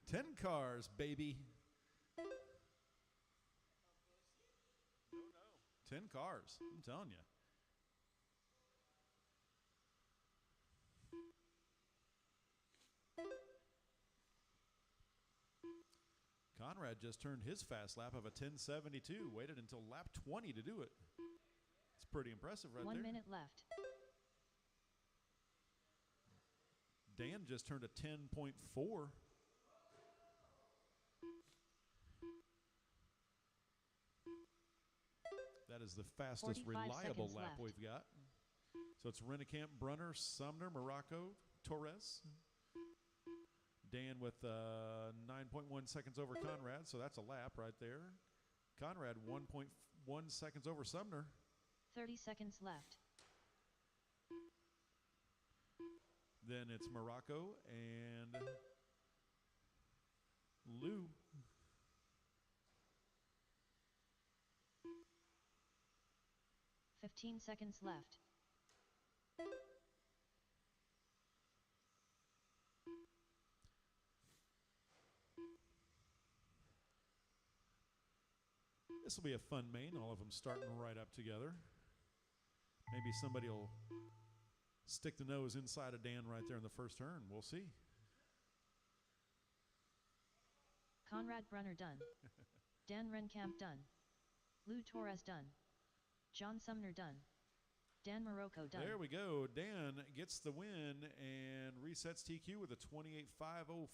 [SPEAKER 3] 10 cars, baby. No. 10 cars, I'm telling you. Conrad just turned his fast lap of a 10.72, waited until lap 20 to do it. It's pretty impressive right
[SPEAKER 2] 1
[SPEAKER 3] there.
[SPEAKER 2] minute left.
[SPEAKER 3] Dan just turned a 10.4. That is the fastest
[SPEAKER 2] 45
[SPEAKER 3] reliable
[SPEAKER 2] seconds
[SPEAKER 3] lap
[SPEAKER 2] left.
[SPEAKER 3] we've got. So it's Rennekamp, Brunner, Sumner, Morocco, Torres. Dan with 9.1 seconds over Conrad, so that's a lap right there. Conrad 1.1 seconds over Sumner.
[SPEAKER 2] 30 seconds left.
[SPEAKER 3] Then it's Morocco and Lou.
[SPEAKER 2] Fifteen seconds left.
[SPEAKER 3] This will be a fun main, all of them starting right up together. Maybe somebody will stick the nose inside of Dan right there in the first turn. We'll see.
[SPEAKER 2] Conrad Brunner done. Dan Renkamp done. Lou Torres done. John Sumner done. Dan Morocco done.
[SPEAKER 3] There we go. Dan gets the win and resets TQ with a 28.505.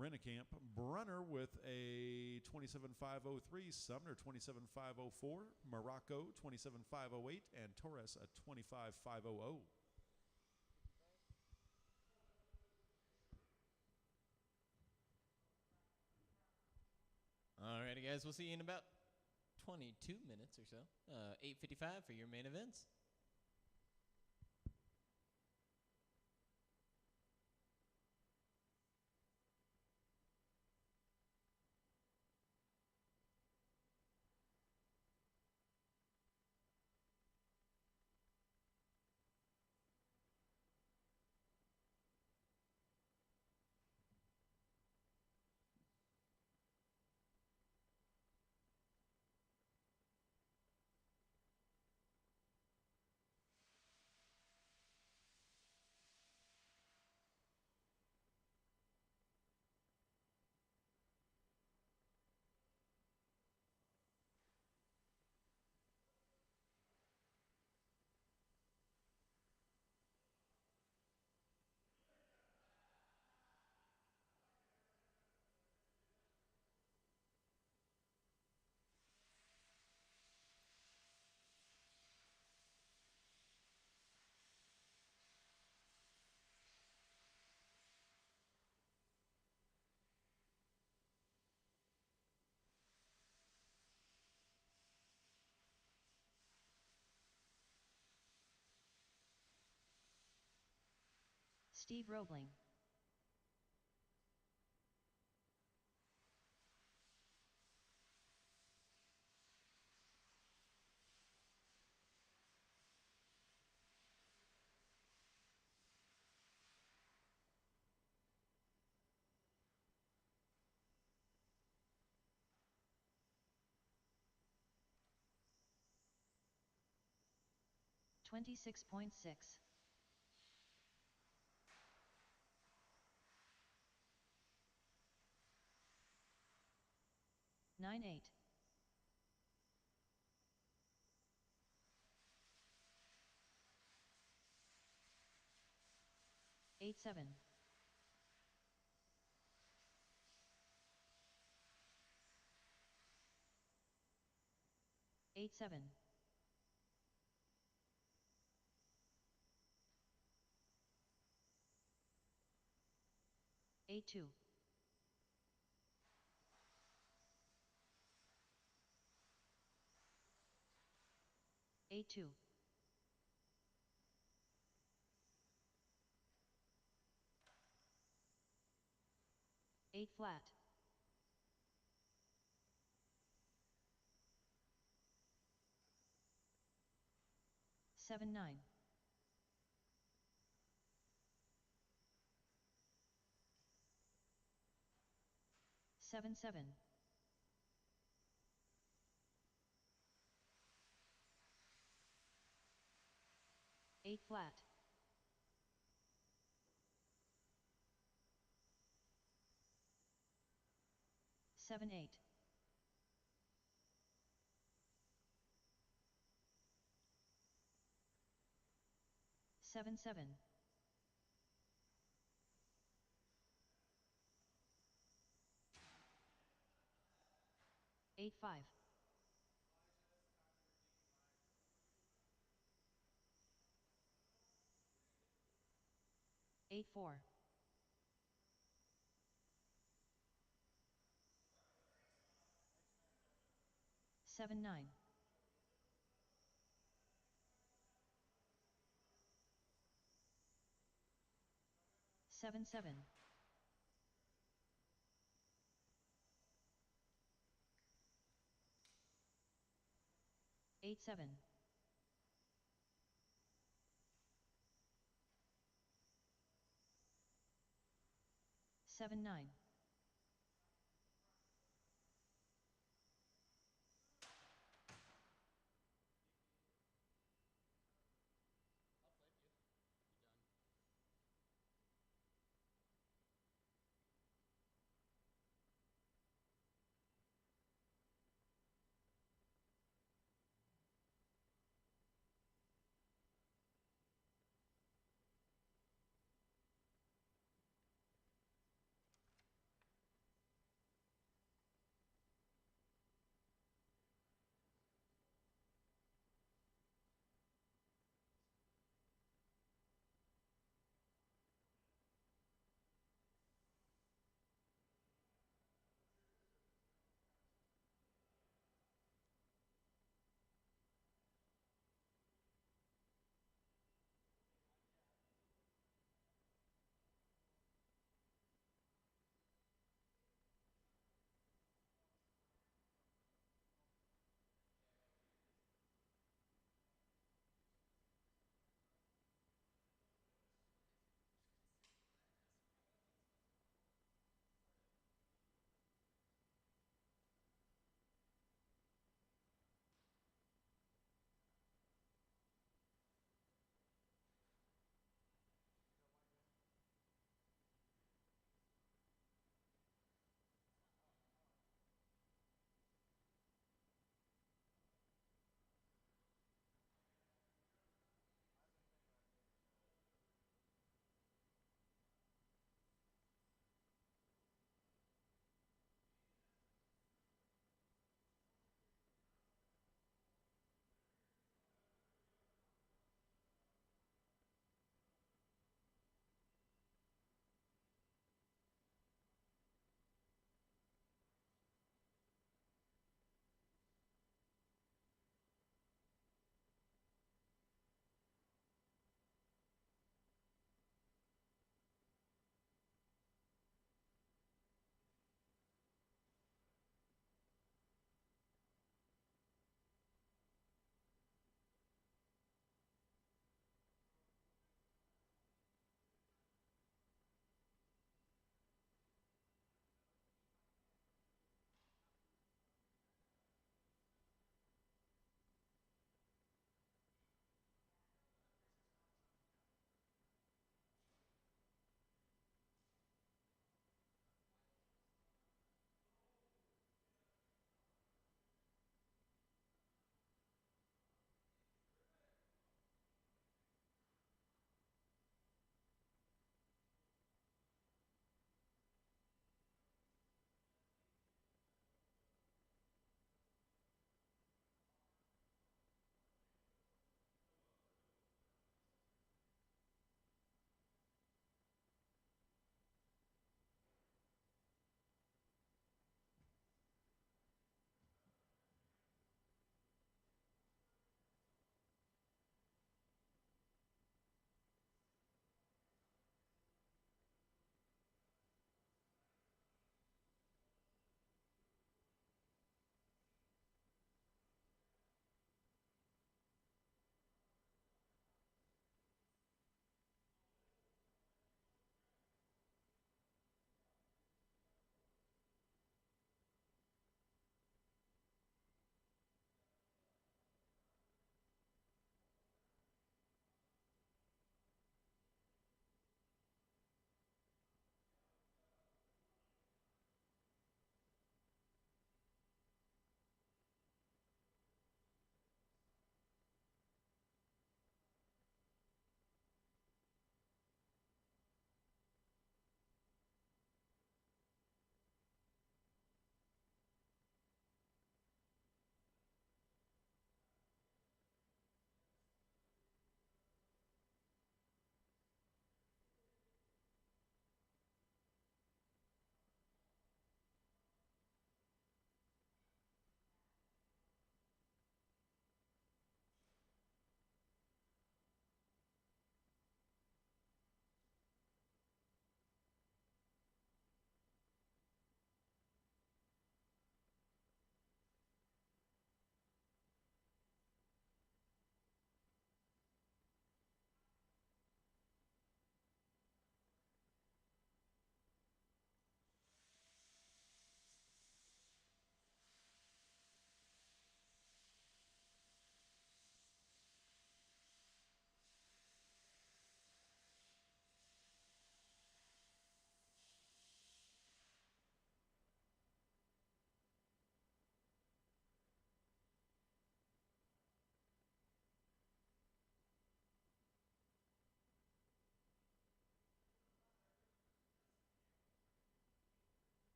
[SPEAKER 3] Rennekamp. Brunner with a 27.503. Sumner 27.504. Morocco 27.508. And Torres a 25.500.
[SPEAKER 1] Alrighty, guys. We'll see you in about 22 minutes or so. 8:55 for your main events.
[SPEAKER 2] Steve Roebling. $26.6. 9-8. 8-7. 8-7. 8-2. 8-2. 8 flat. 7-9. 7-7. 8 flat. 7-8. 7-7. 8-5. 8-4. 7-9. 7-7. 8-7. 7-9.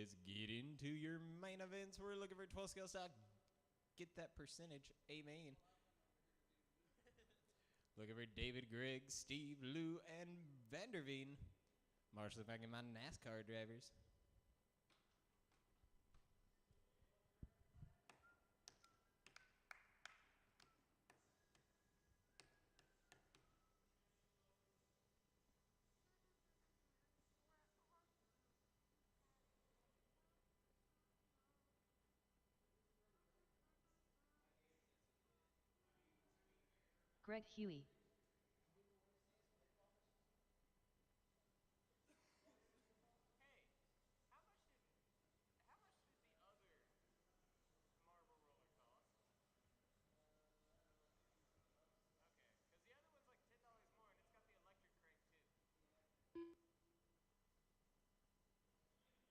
[SPEAKER 1] Let's get into your main events. We're looking for 12 scale stock. Get that percentage. Amen. Looking for David, Greg, Steve, Lou, and Vanderveen. Marshall back in my NASCAR drivers.
[SPEAKER 2] Greg Huey.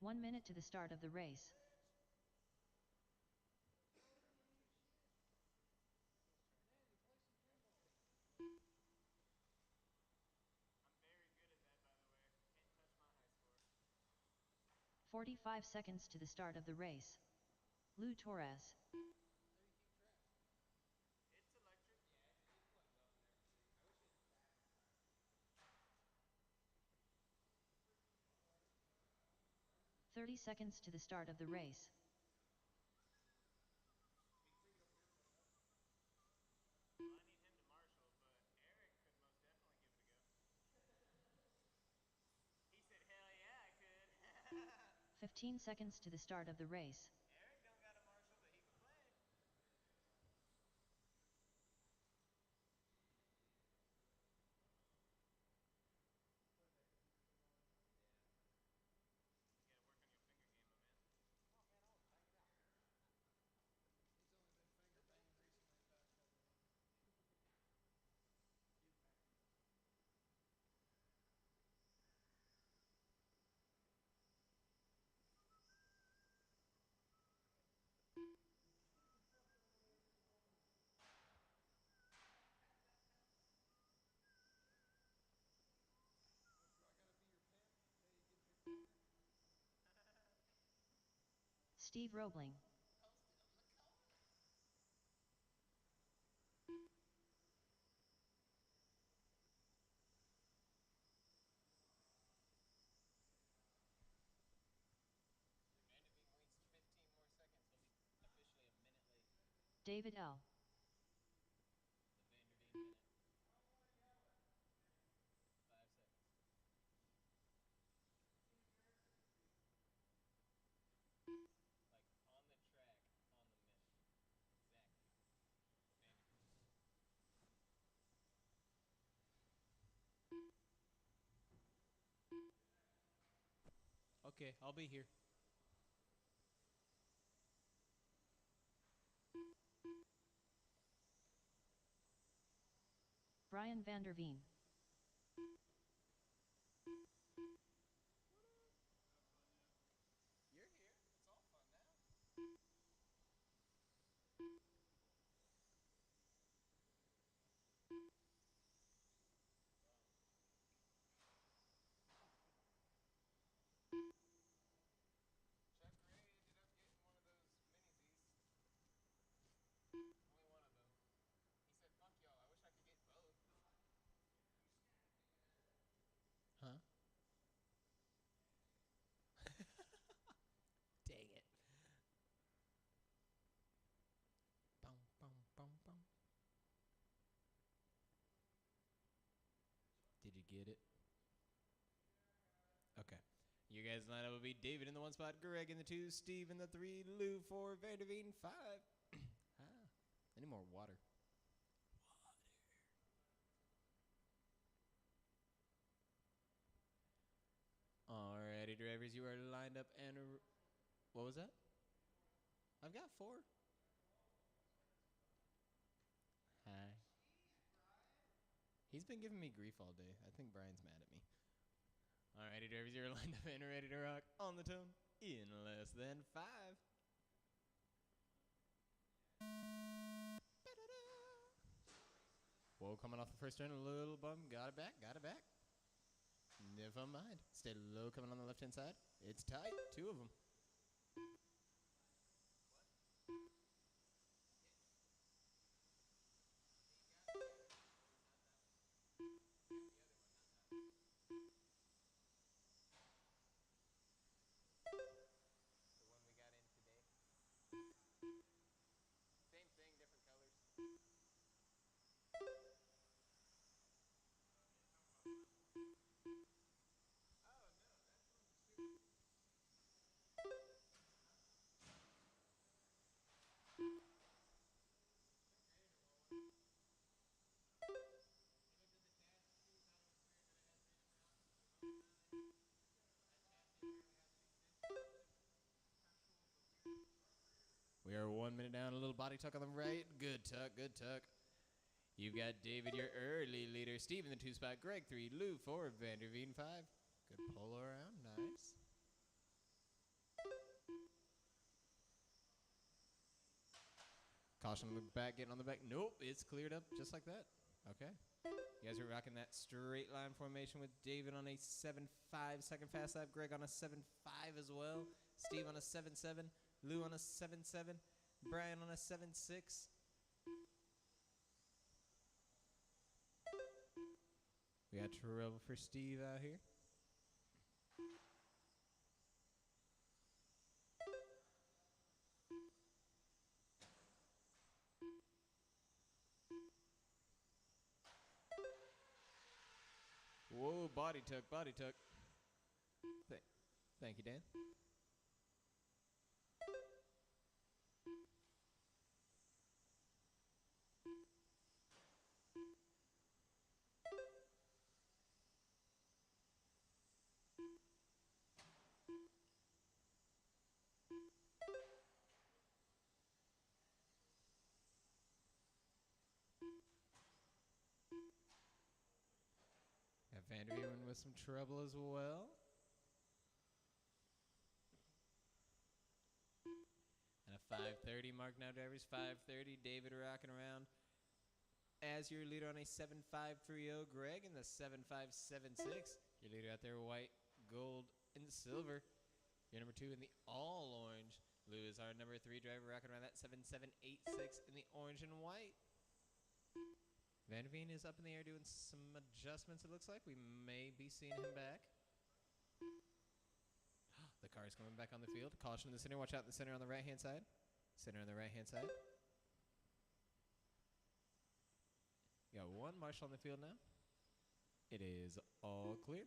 [SPEAKER 2] One minute to the start of the race.
[SPEAKER 1] I'm very good at that, by the way. Can't touch my high score.
[SPEAKER 2] 45 seconds to the start of the race. Lou Torres.
[SPEAKER 1] It's electric. Yeah, it plugs up and everything. I wish it had batteries.
[SPEAKER 2] 30 seconds to the start of the race.
[SPEAKER 1] Well, I need him to marshal, but Eric could most definitely give it a go. He said, hell yeah, I could.
[SPEAKER 2] 15 seconds to the start of the race.
[SPEAKER 1] Eric don't got a marshal, but he can play. You gotta work on your finger game, my man.
[SPEAKER 4] Oh man, I was banging out. He's only been finger banging recently the past couple of months. Get back. Do I gotta be your pimp until you get your finger?
[SPEAKER 2] Steve Roebling.
[SPEAKER 1] Posted on the corner. Vanderveen waits 15 more seconds. He'll be officially a minute late.
[SPEAKER 2] David L.
[SPEAKER 1] The Vanderveen minute. 5 seconds. Like on the track, on the minute. Exactly. Vanderveen. Okay, I'll be here.
[SPEAKER 2] Brian Vanderveen.
[SPEAKER 1] You're here. It's all fun now. Chuck Gray ended up getting one of those mini-Zs. Only one of them. He said, fuck y'all, I wish I could get both. Huh? Dang it. Bum, bum, bum, bum. Did you get it? Okay. You guys' lineup will be David in the 1 spot, Greg in the 2, Steve in the 3, Lou 4, Vanderveen 5. I need more water. Alrighty, drivers, you are lined up and... What was that? I've got 4. Hi. He's been giving me grief all day. I think Brian's mad at me. Alrighty, drivers, you're lined up and ready to rock on the tone in less than 5. Whoa, coming off the first turn, a little bum. Got it back, got it back. Never mind. Stay low coming on the left-hand side. It's tight, 2 of them. Same thing, different colors. We are 1 minute down. A little body tuck on the right. Good tuck, good tuck. You've got David, your early leader. Steve in the 2 spot. Greg 3. Lou 4. Vanderveen 5. Good polo around. Nice. Caution on the back, getting on the back. Nope, it's cleared up just like that. Okay. You guys are rocking that straight line formation with David on a 7.5 second fast lap. Greg on a 7.5 as well. Steve on a 7.7. Lou on a 7.7. Brian on a 7.6. We got trouble for Steve out here. Whoa, body tuck, body tuck. Thank you, Dan. Got Vanderveen with some trouble as well. And a 5.30 mark now, drivers. 5.30. David rocking around as your leader on a 7.530. Greg in the 7.576. Your leader out there, white, gold, and silver. Your number 2 in the all orange. Lou is our number 3 driver rocking around that 7.786 in the orange and white. Vanderveen is up in the air doing some adjustments, it looks like. We may be seeing him back. The car is coming back on the field. Caution in the center. Watch out in the center on the right-hand side. Center on the right-hand side. You got one marshal on the field now. It is all clear.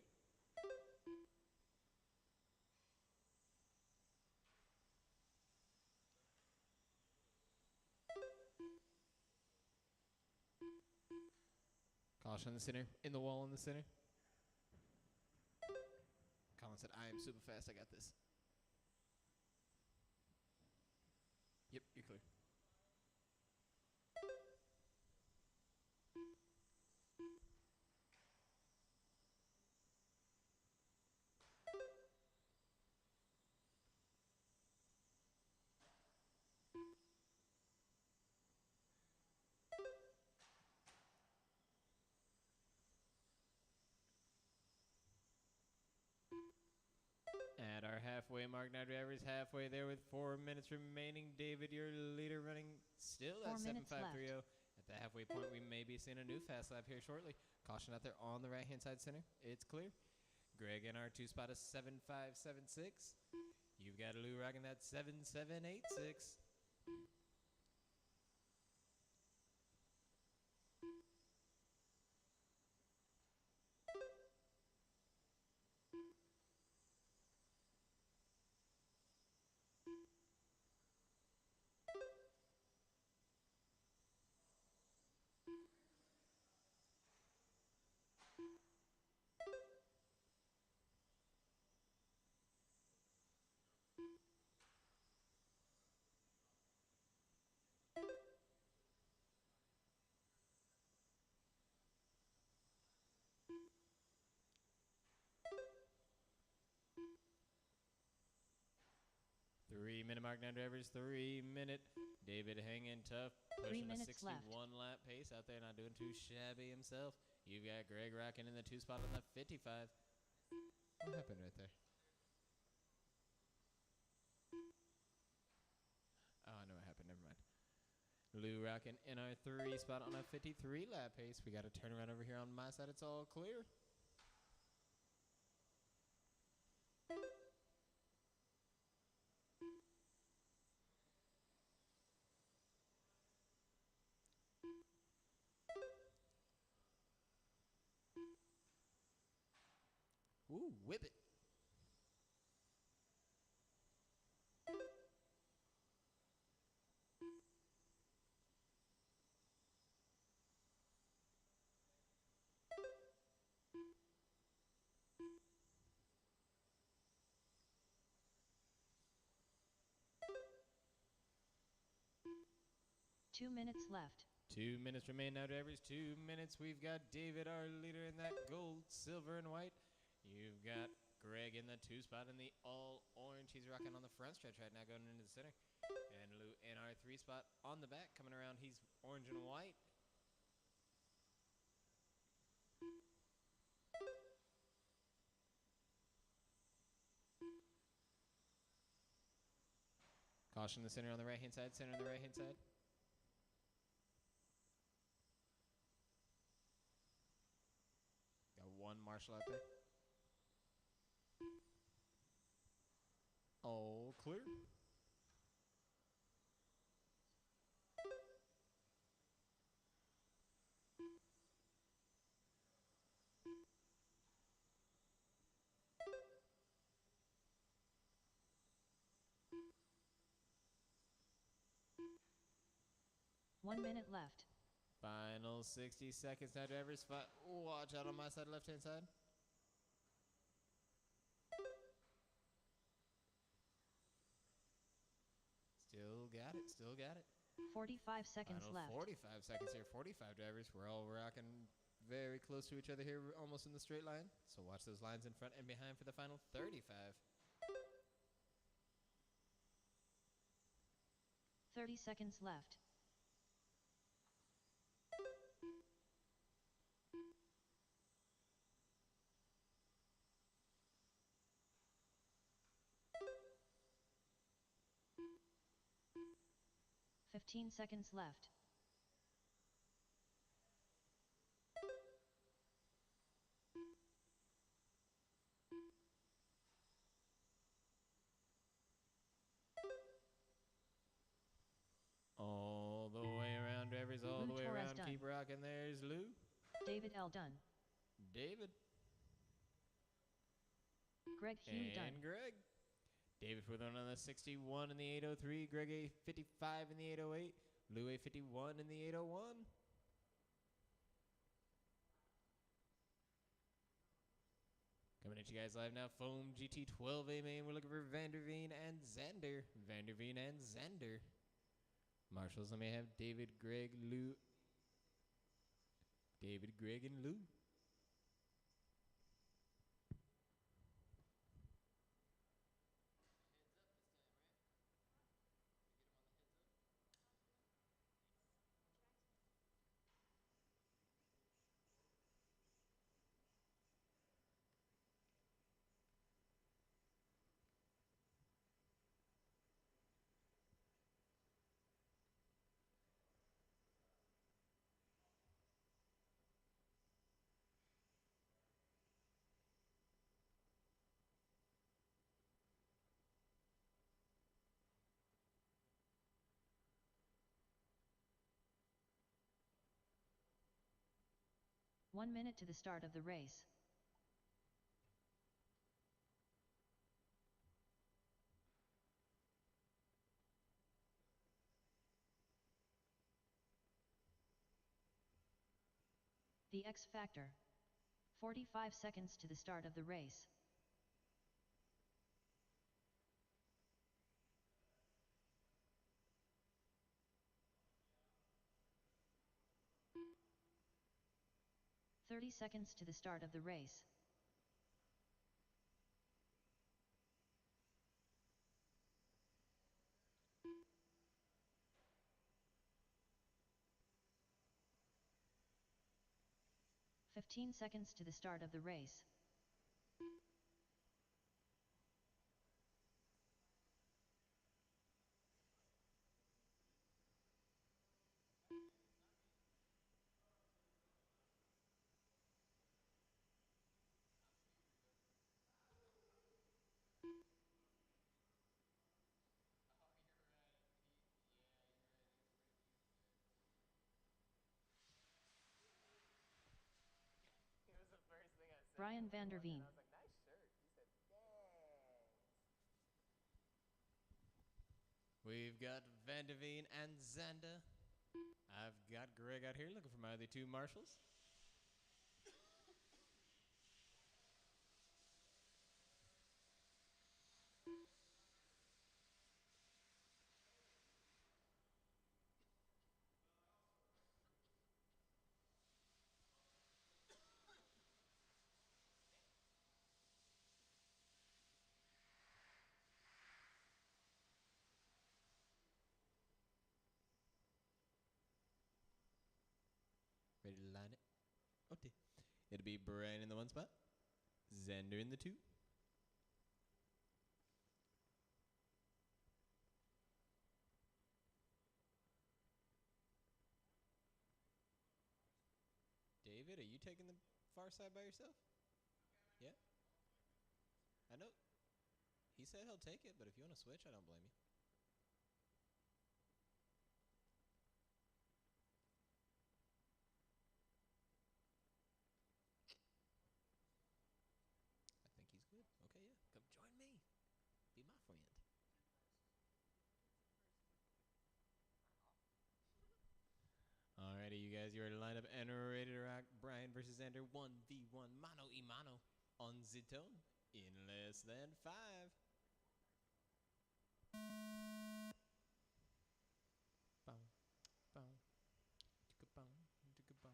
[SPEAKER 1] Caution in the center. In the wall in the center. Colin said, I am super fast. I got this. Yep, you're clear. At our halfway mark now, drivers halfway there with 4 minutes remaining. David, your leader, running still at 7.530. At the halfway point, we may be seeing a new fast lap here shortly. Caution out there on the right-hand side center. It's clear. Greg in our 2 spot is 7.576. You've got Lou rocking that 7.786. Three-minute mark now, drivers. 3 minute. David hanging tough,
[SPEAKER 2] 3
[SPEAKER 1] pushing a
[SPEAKER 2] minutes
[SPEAKER 1] 61
[SPEAKER 2] left.
[SPEAKER 1] lap pace out there, not doing too shabby himself. You've got Greg rocking in the 2 spot on the 55. What happened right there? Lou rocking in our 3 spot on a 53 lap pace. We got a turnaround over here on my side. It's all clear. Ooh, whip it.
[SPEAKER 2] Two minutes left.
[SPEAKER 1] 2 minutes remain now, drivers. 2 minutes. We've got David, our leader, in that gold, silver, and white. You've got Greg in the 2 spot in the all orange. He's rocking on the front stretch right now, going into the center. And Lou in our 3 spot on the back, coming around. He's orange and white. Caution the center on the right-hand side. Center on the right-hand side. Got one marshal out there. All clear.
[SPEAKER 2] One minute left.
[SPEAKER 1] Final 60 seconds now, drivers. Watch out on my side, left-hand side. Still got it, still got it.
[SPEAKER 2] 45 seconds
[SPEAKER 1] Final
[SPEAKER 2] left.
[SPEAKER 1] 45 seconds here, 45 drivers. We're all rocking very close to each other here, almost in the straight line. So watch those lines in front and behind for the final 35.
[SPEAKER 2] 30 seconds left. Fifteen seconds left.
[SPEAKER 1] All the way around, drivers, all
[SPEAKER 2] Lou
[SPEAKER 1] the way
[SPEAKER 2] Torres
[SPEAKER 1] around.
[SPEAKER 2] done.
[SPEAKER 1] Keep rocking. There's Lou.
[SPEAKER 2] David L. done.
[SPEAKER 1] David.
[SPEAKER 2] Greg Huey done.
[SPEAKER 1] And Greg. David for the one on the 61 in the 803. Greg a 55 in the 808. Lou a 51 in the 801. Coming at you guys live now. Foam GT12A main. We're looking for Vanderveen and Xander. Vanderveen and Xander. Marshals, let me have David, Greg, Lou. David, Greg, and Lou.
[SPEAKER 2] One minute to the start of the race. The X Factor. 45 seconds to the start of the race. "30 seconds to the start of the race. "15 seconds to the start of the race. Brian van der Veen.
[SPEAKER 5] I was like, nice shirt. He said, thanks.
[SPEAKER 1] We've got Van de Veen and Zanda. I've got Greg out here looking for my other two marshals. Ready to line it? Okay. It'll be Brian in the one spot, Xander in the two. David, are you taking the far side by yourself? Yeah. I know. He said he'll take it, but if you want to switch, I don't blame you. I think he's good. Okay, yeah. Come join me. Be my friend. Alrighty, you guys, you ready to line up and ready to rock Brian versus Xander 1v1 mano y mano on Zitone in less than 5. Bow, bow, chicka bow, chicka bow.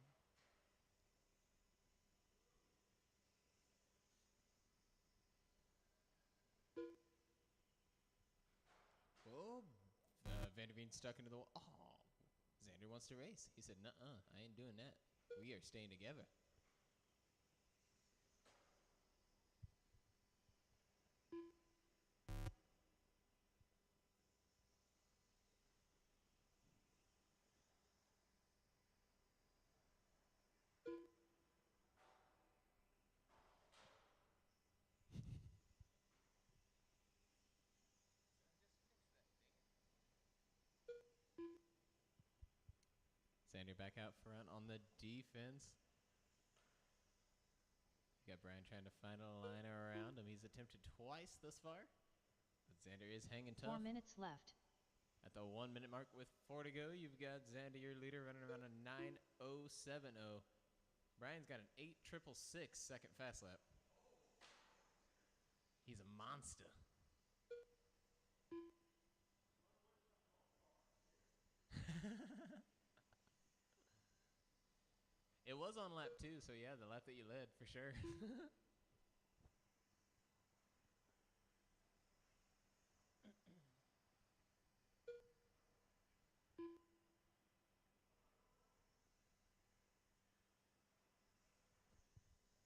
[SPEAKER 1] Oh, Van der Veen stuck into the wall. Oh, Xander wants to race. He said, nuh-uh, I ain't doing that. We are staying together. Xander back out front on the defense. You got Brian trying to find a line around him. He's attempted twice thus far. But Xander is hanging tough.
[SPEAKER 2] 4 minutes left.
[SPEAKER 1] At the 1 minute mark with 4 to go, you've got Xander, your leader, running around a 9:070. Brian's got an 8.666 second fast lap. He's a monster. It was on lap 2, so yeah, the lap that you led for sure.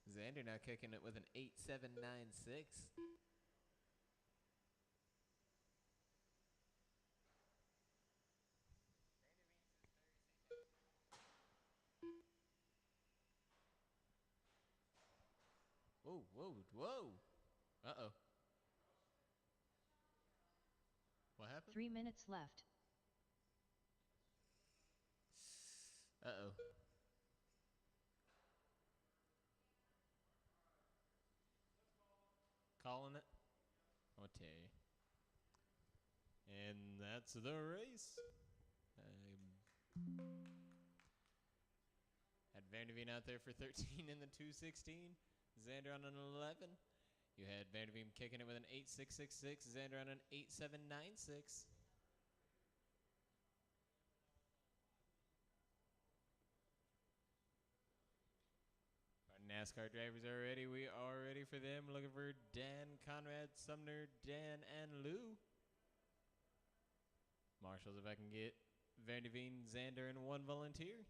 [SPEAKER 1] Xander now kicking it with an 8.796. Whoa, whoa, whoa. Uh-oh. What happened?
[SPEAKER 2] 3 minutes left.
[SPEAKER 1] Uh-oh. Calling it. Okay. And that's the race. Had Van der Veen out there for 13 in the 216. Xander on an 11. You had Van der Veen kicking it with an 8.666. Xander on an 8.796. Our NASCAR drivers are ready. We are ready for them. Looking for Dan, Conrad, Sumner, Dan, and Lou. Marshals, if I can get Van der Veen, Xander, and one volunteer.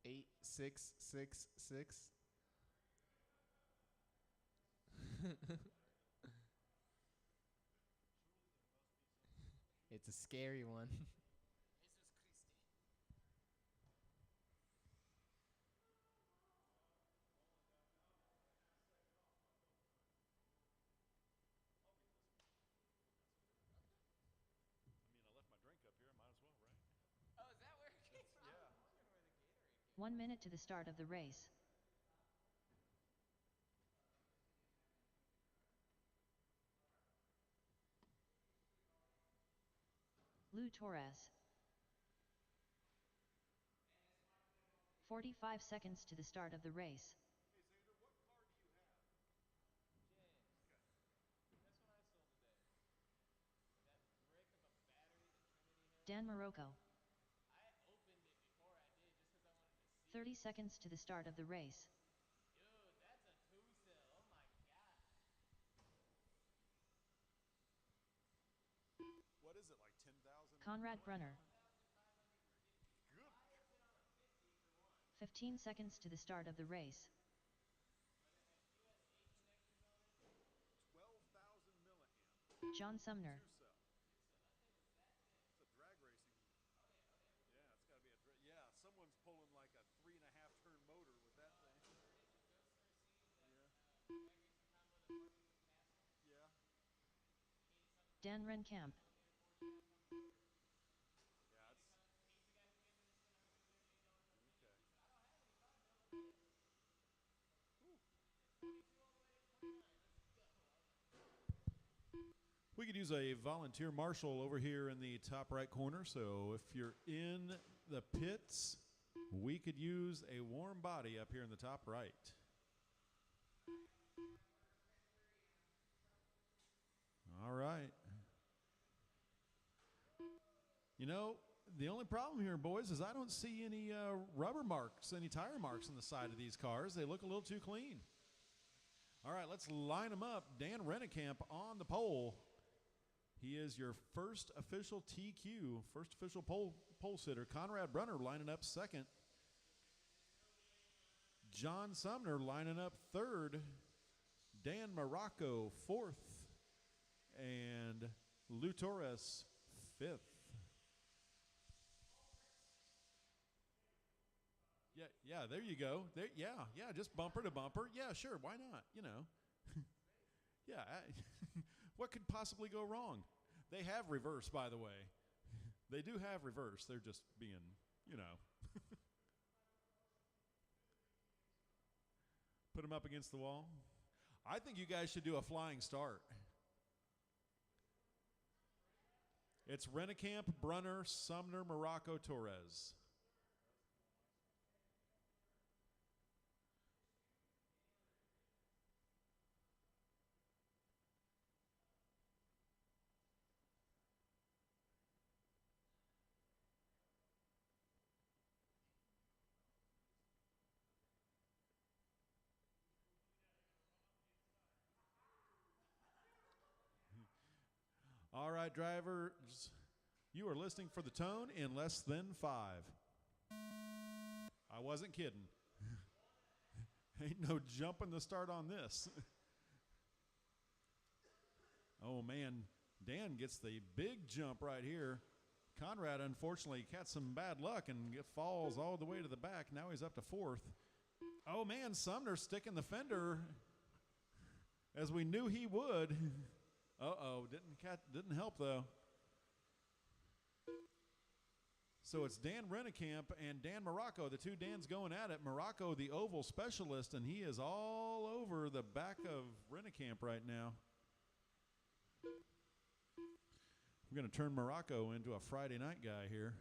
[SPEAKER 1] Eight, 6.666. It's a scary one.
[SPEAKER 2] 1 minute to the start of the race. Lou Torres. 45 seconds to the start of the race.
[SPEAKER 3] Hey, Xander, what car do you have?
[SPEAKER 1] James.
[SPEAKER 3] Okay.
[SPEAKER 1] Guess what I sold today? That brick of a battery that Trinity has.
[SPEAKER 2] Dan Morocco.
[SPEAKER 1] I opened it before I did just because I wanted to see.
[SPEAKER 2] 30 seconds to the start of the race.
[SPEAKER 1] Dude, that's a 2-cell. Oh my god.
[SPEAKER 3] What is it, like 10,000?
[SPEAKER 2] Conrad Brunner.
[SPEAKER 3] 12,500. Good.
[SPEAKER 2] 15 seconds to the start of the race.
[SPEAKER 3] 12,000 milliamp.
[SPEAKER 2] John Sumner.
[SPEAKER 3] 2-cell. It's a drag racing. Yeah, it's got to be a yeah, someone's pulling like a 3.5 turn motor with that thing. Yeah.
[SPEAKER 2] Dan Renkamp.
[SPEAKER 3] Yeah, it's okay. We could use a volunteer marshal over here in the top right corner. So if you're in the pits, we could use a warm body up here in the top right. All right. You know, the only problem here, boys, is I don't see any rubber marks, any tire marks on the side of these cars. They look a little too clean. All right, let's line them up. Dan Rennekamp on the pole. He is your first official TQ, first official pole sitter. Conrad Brunner lining up second. John Sumner lining up third. Dan Morocco fourth. And Lou Torres fifth. Yeah, there you go. Yeah, just bumper to bumper. Yeah, sure, why not? You know. Yeah, what could possibly go wrong? They have reverse, by the way. They do have reverse. They're just being, you know. Put them up against the wall. I think you guys should do a flying start. It's Rennekamp, Brunner, Sumner, Morocco, Torres. All right, drivers, you are listening for the tone in less than 5. I wasn't kidding. Ain't no jumping the start on this. Oh, man, Dan gets the big jump right here. Conrad, unfortunately, got some bad luck and falls all the way to the back. Now he's up to fourth. Oh, man, Sumner sticking the fender as we knew he would. Uh-oh, didn't help, though. So it's Dan Rennekamp and Dan Morocco, the two Dans going at it. Morocco, the oval specialist, and he is all over the back of Rennekamp right now. We're going to turn Morocco into a Friday night guy here.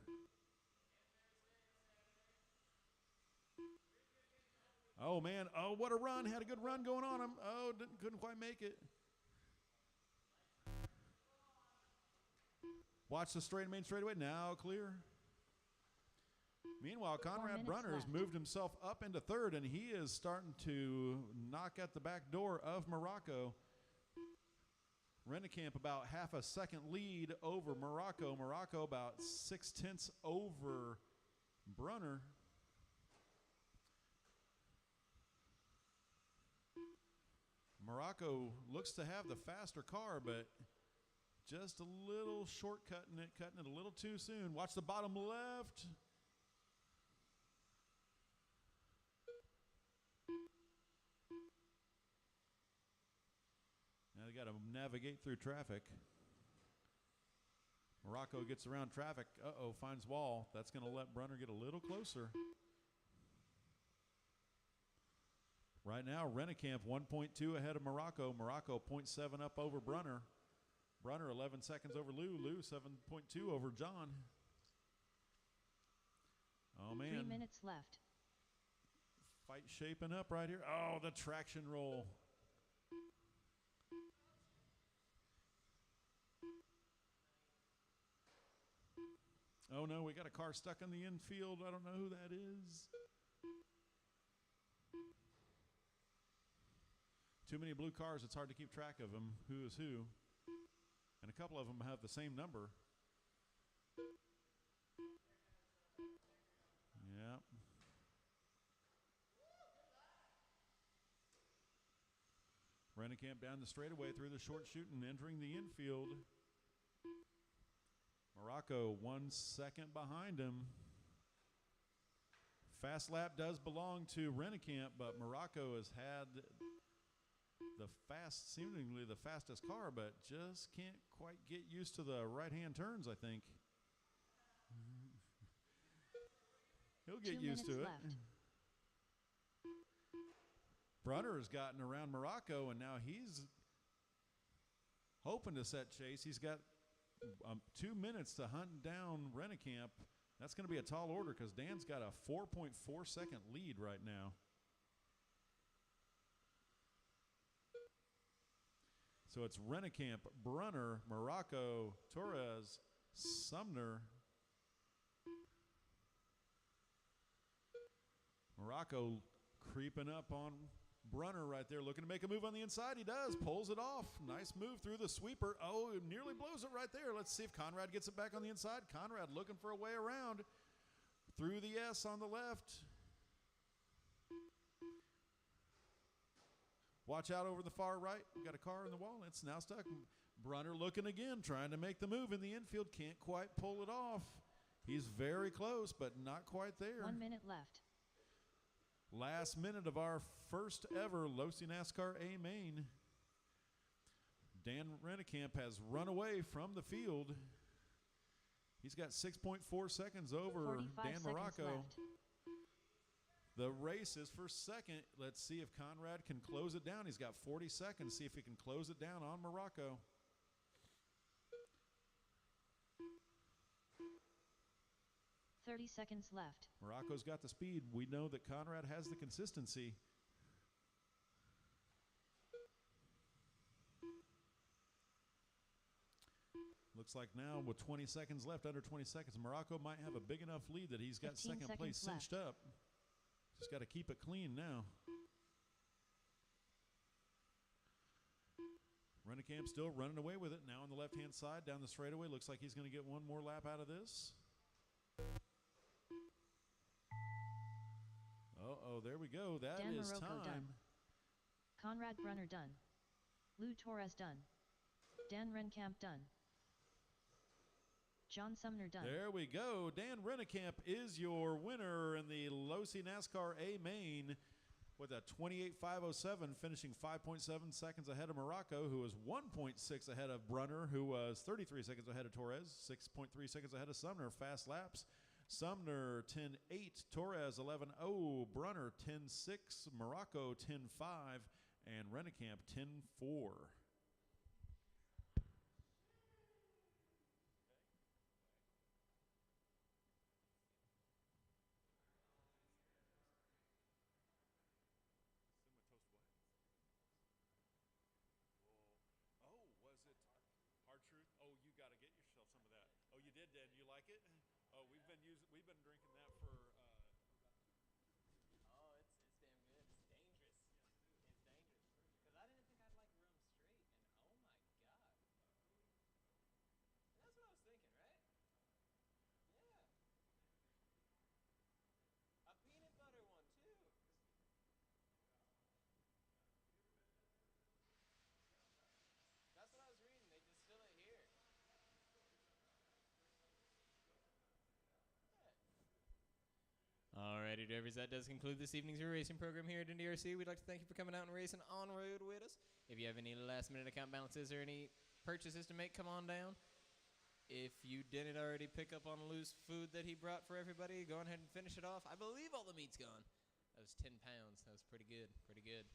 [SPEAKER 3] Oh, man. Oh, what a run. Had a good run going on him. Oh, couldn't quite make it. Watch the main straightaway. Now clear. Meanwhile, Conrad Brunner has moved himself up into third, and he is starting to knock at the back door of Morocco. Rennekamp about half a second lead over Morocco. Morocco about 0.6 over Brunner. Morocco looks to have the faster car, but just a little shortcutting it, cutting it a little too soon. Watch the bottom left. Now they got to navigate through traffic. Morocco gets around traffic. Uh-oh, finds wall. That's going to let Brunner get a little closer. Right now, Rennekamp 1.2 ahead of Morocco. Morocco 0.7 up over Brunner. Brunner 11 seconds over Lou. Lou 7.2 over John. Oh, man.
[SPEAKER 2] 3 minutes left.
[SPEAKER 3] Fight shaping up right here. Oh, the traction roll. Oh, no, we got a car stuck in the infield. I don't know who that is. Too many blue cars, it's hard to keep track of them, who is who. And a couple of them have the same number. Yeah. Rennekamp down the straightaway through the short chute and entering the infield. Morocco 1 second behind him. Fast lap does belong to Rennekamp, but Morocco has had seemingly the fastest car, but just can't quite get used to the right-hand turns, I think. He'll get
[SPEAKER 2] 2
[SPEAKER 3] used to it.
[SPEAKER 2] minutes left.
[SPEAKER 3] Brunner has gotten around Morocco, and now he's hoping to set chase. He's got 2 minutes to hunt down Rennekamp. That's going to be a tall order because Dan's got a 4.4-second lead right now. So it's Rennekamp, Brunner, Morocco, Torres, Sumner. Morocco creeping up on Brunner right there, looking to make a move on the inside. He does, pulls it off. Nice move through the sweeper. Oh, it nearly blows it right there. Let's see if Conrad gets it back on the inside. Conrad looking for a way around through the S on the left. Watch out over the far right. We got a car in the wall. It's now stuck. Brunner looking again, trying to make the move in the infield. Can't quite pull it off. He's very close, but not quite there.
[SPEAKER 2] 1 minute left.
[SPEAKER 3] Last minute of our first ever Losi NASCAR A main. Dan Rennekamp has run away from the field. He's got 6.4 seconds over
[SPEAKER 2] 45
[SPEAKER 3] Dan
[SPEAKER 2] seconds
[SPEAKER 3] Morocco.
[SPEAKER 2] left.
[SPEAKER 3] The race is for second. Let's see if Conrad can close it down. He's got 40 seconds. See if he can close it down on Morocco.
[SPEAKER 2] Thirty seconds left.
[SPEAKER 3] Morocco's got the speed. We know that Conrad has the consistency. Looks like now with 20 seconds left, under 20 seconds, Morocco might have a big enough lead that he's got
[SPEAKER 2] 15
[SPEAKER 3] second place
[SPEAKER 2] seconds
[SPEAKER 3] cinched up. Just got to keep it clean now. Rennekamp still running away with it. Now on the left-hand side, down the straightaway. Looks like he's going to get one more lap out of this. Uh-oh, there we go. That
[SPEAKER 2] Dan
[SPEAKER 3] is
[SPEAKER 2] Morocco
[SPEAKER 3] time.
[SPEAKER 2] done. Conrad Brunner done. Lou Torres done. Dan Renkamp done. John Sumner done.
[SPEAKER 3] There we go. Dan Rennekamp is your winner in the Losi NASCAR A main with a 28.507, finishing 5.7 seconds ahead of Morocco, who was 1.6 ahead of Brunner, who was 33 seconds ahead of Torres, 6.3 seconds ahead of Sumner. Fast laps. Sumner 10.8, Torres 11.0, Brunner 10.6, Morocco 10.5, and Rennekamp 10.4. Dan, you like it? Oh, we've been drinking that for
[SPEAKER 5] Oh, it's damn good. It's dangerous. It's dangerous. Because I didn't think I'd like rum straight, and oh my god. And that's what I was thinking, right? Yeah. A peanut butter one too. That's what I was reading. They distill it here.
[SPEAKER 1] Alrighty, drivers, that does conclude this evening's racing program here at NDRC. We'd like to thank you for coming out and racing on road with us. If you have any last-minute account balances or any purchases to make, come on down. If you didn't already pick up on Lou's food that he brought for everybody, go ahead and finish it off. I believe all the meat's gone. That was 10 pounds. That was pretty good. Pretty good.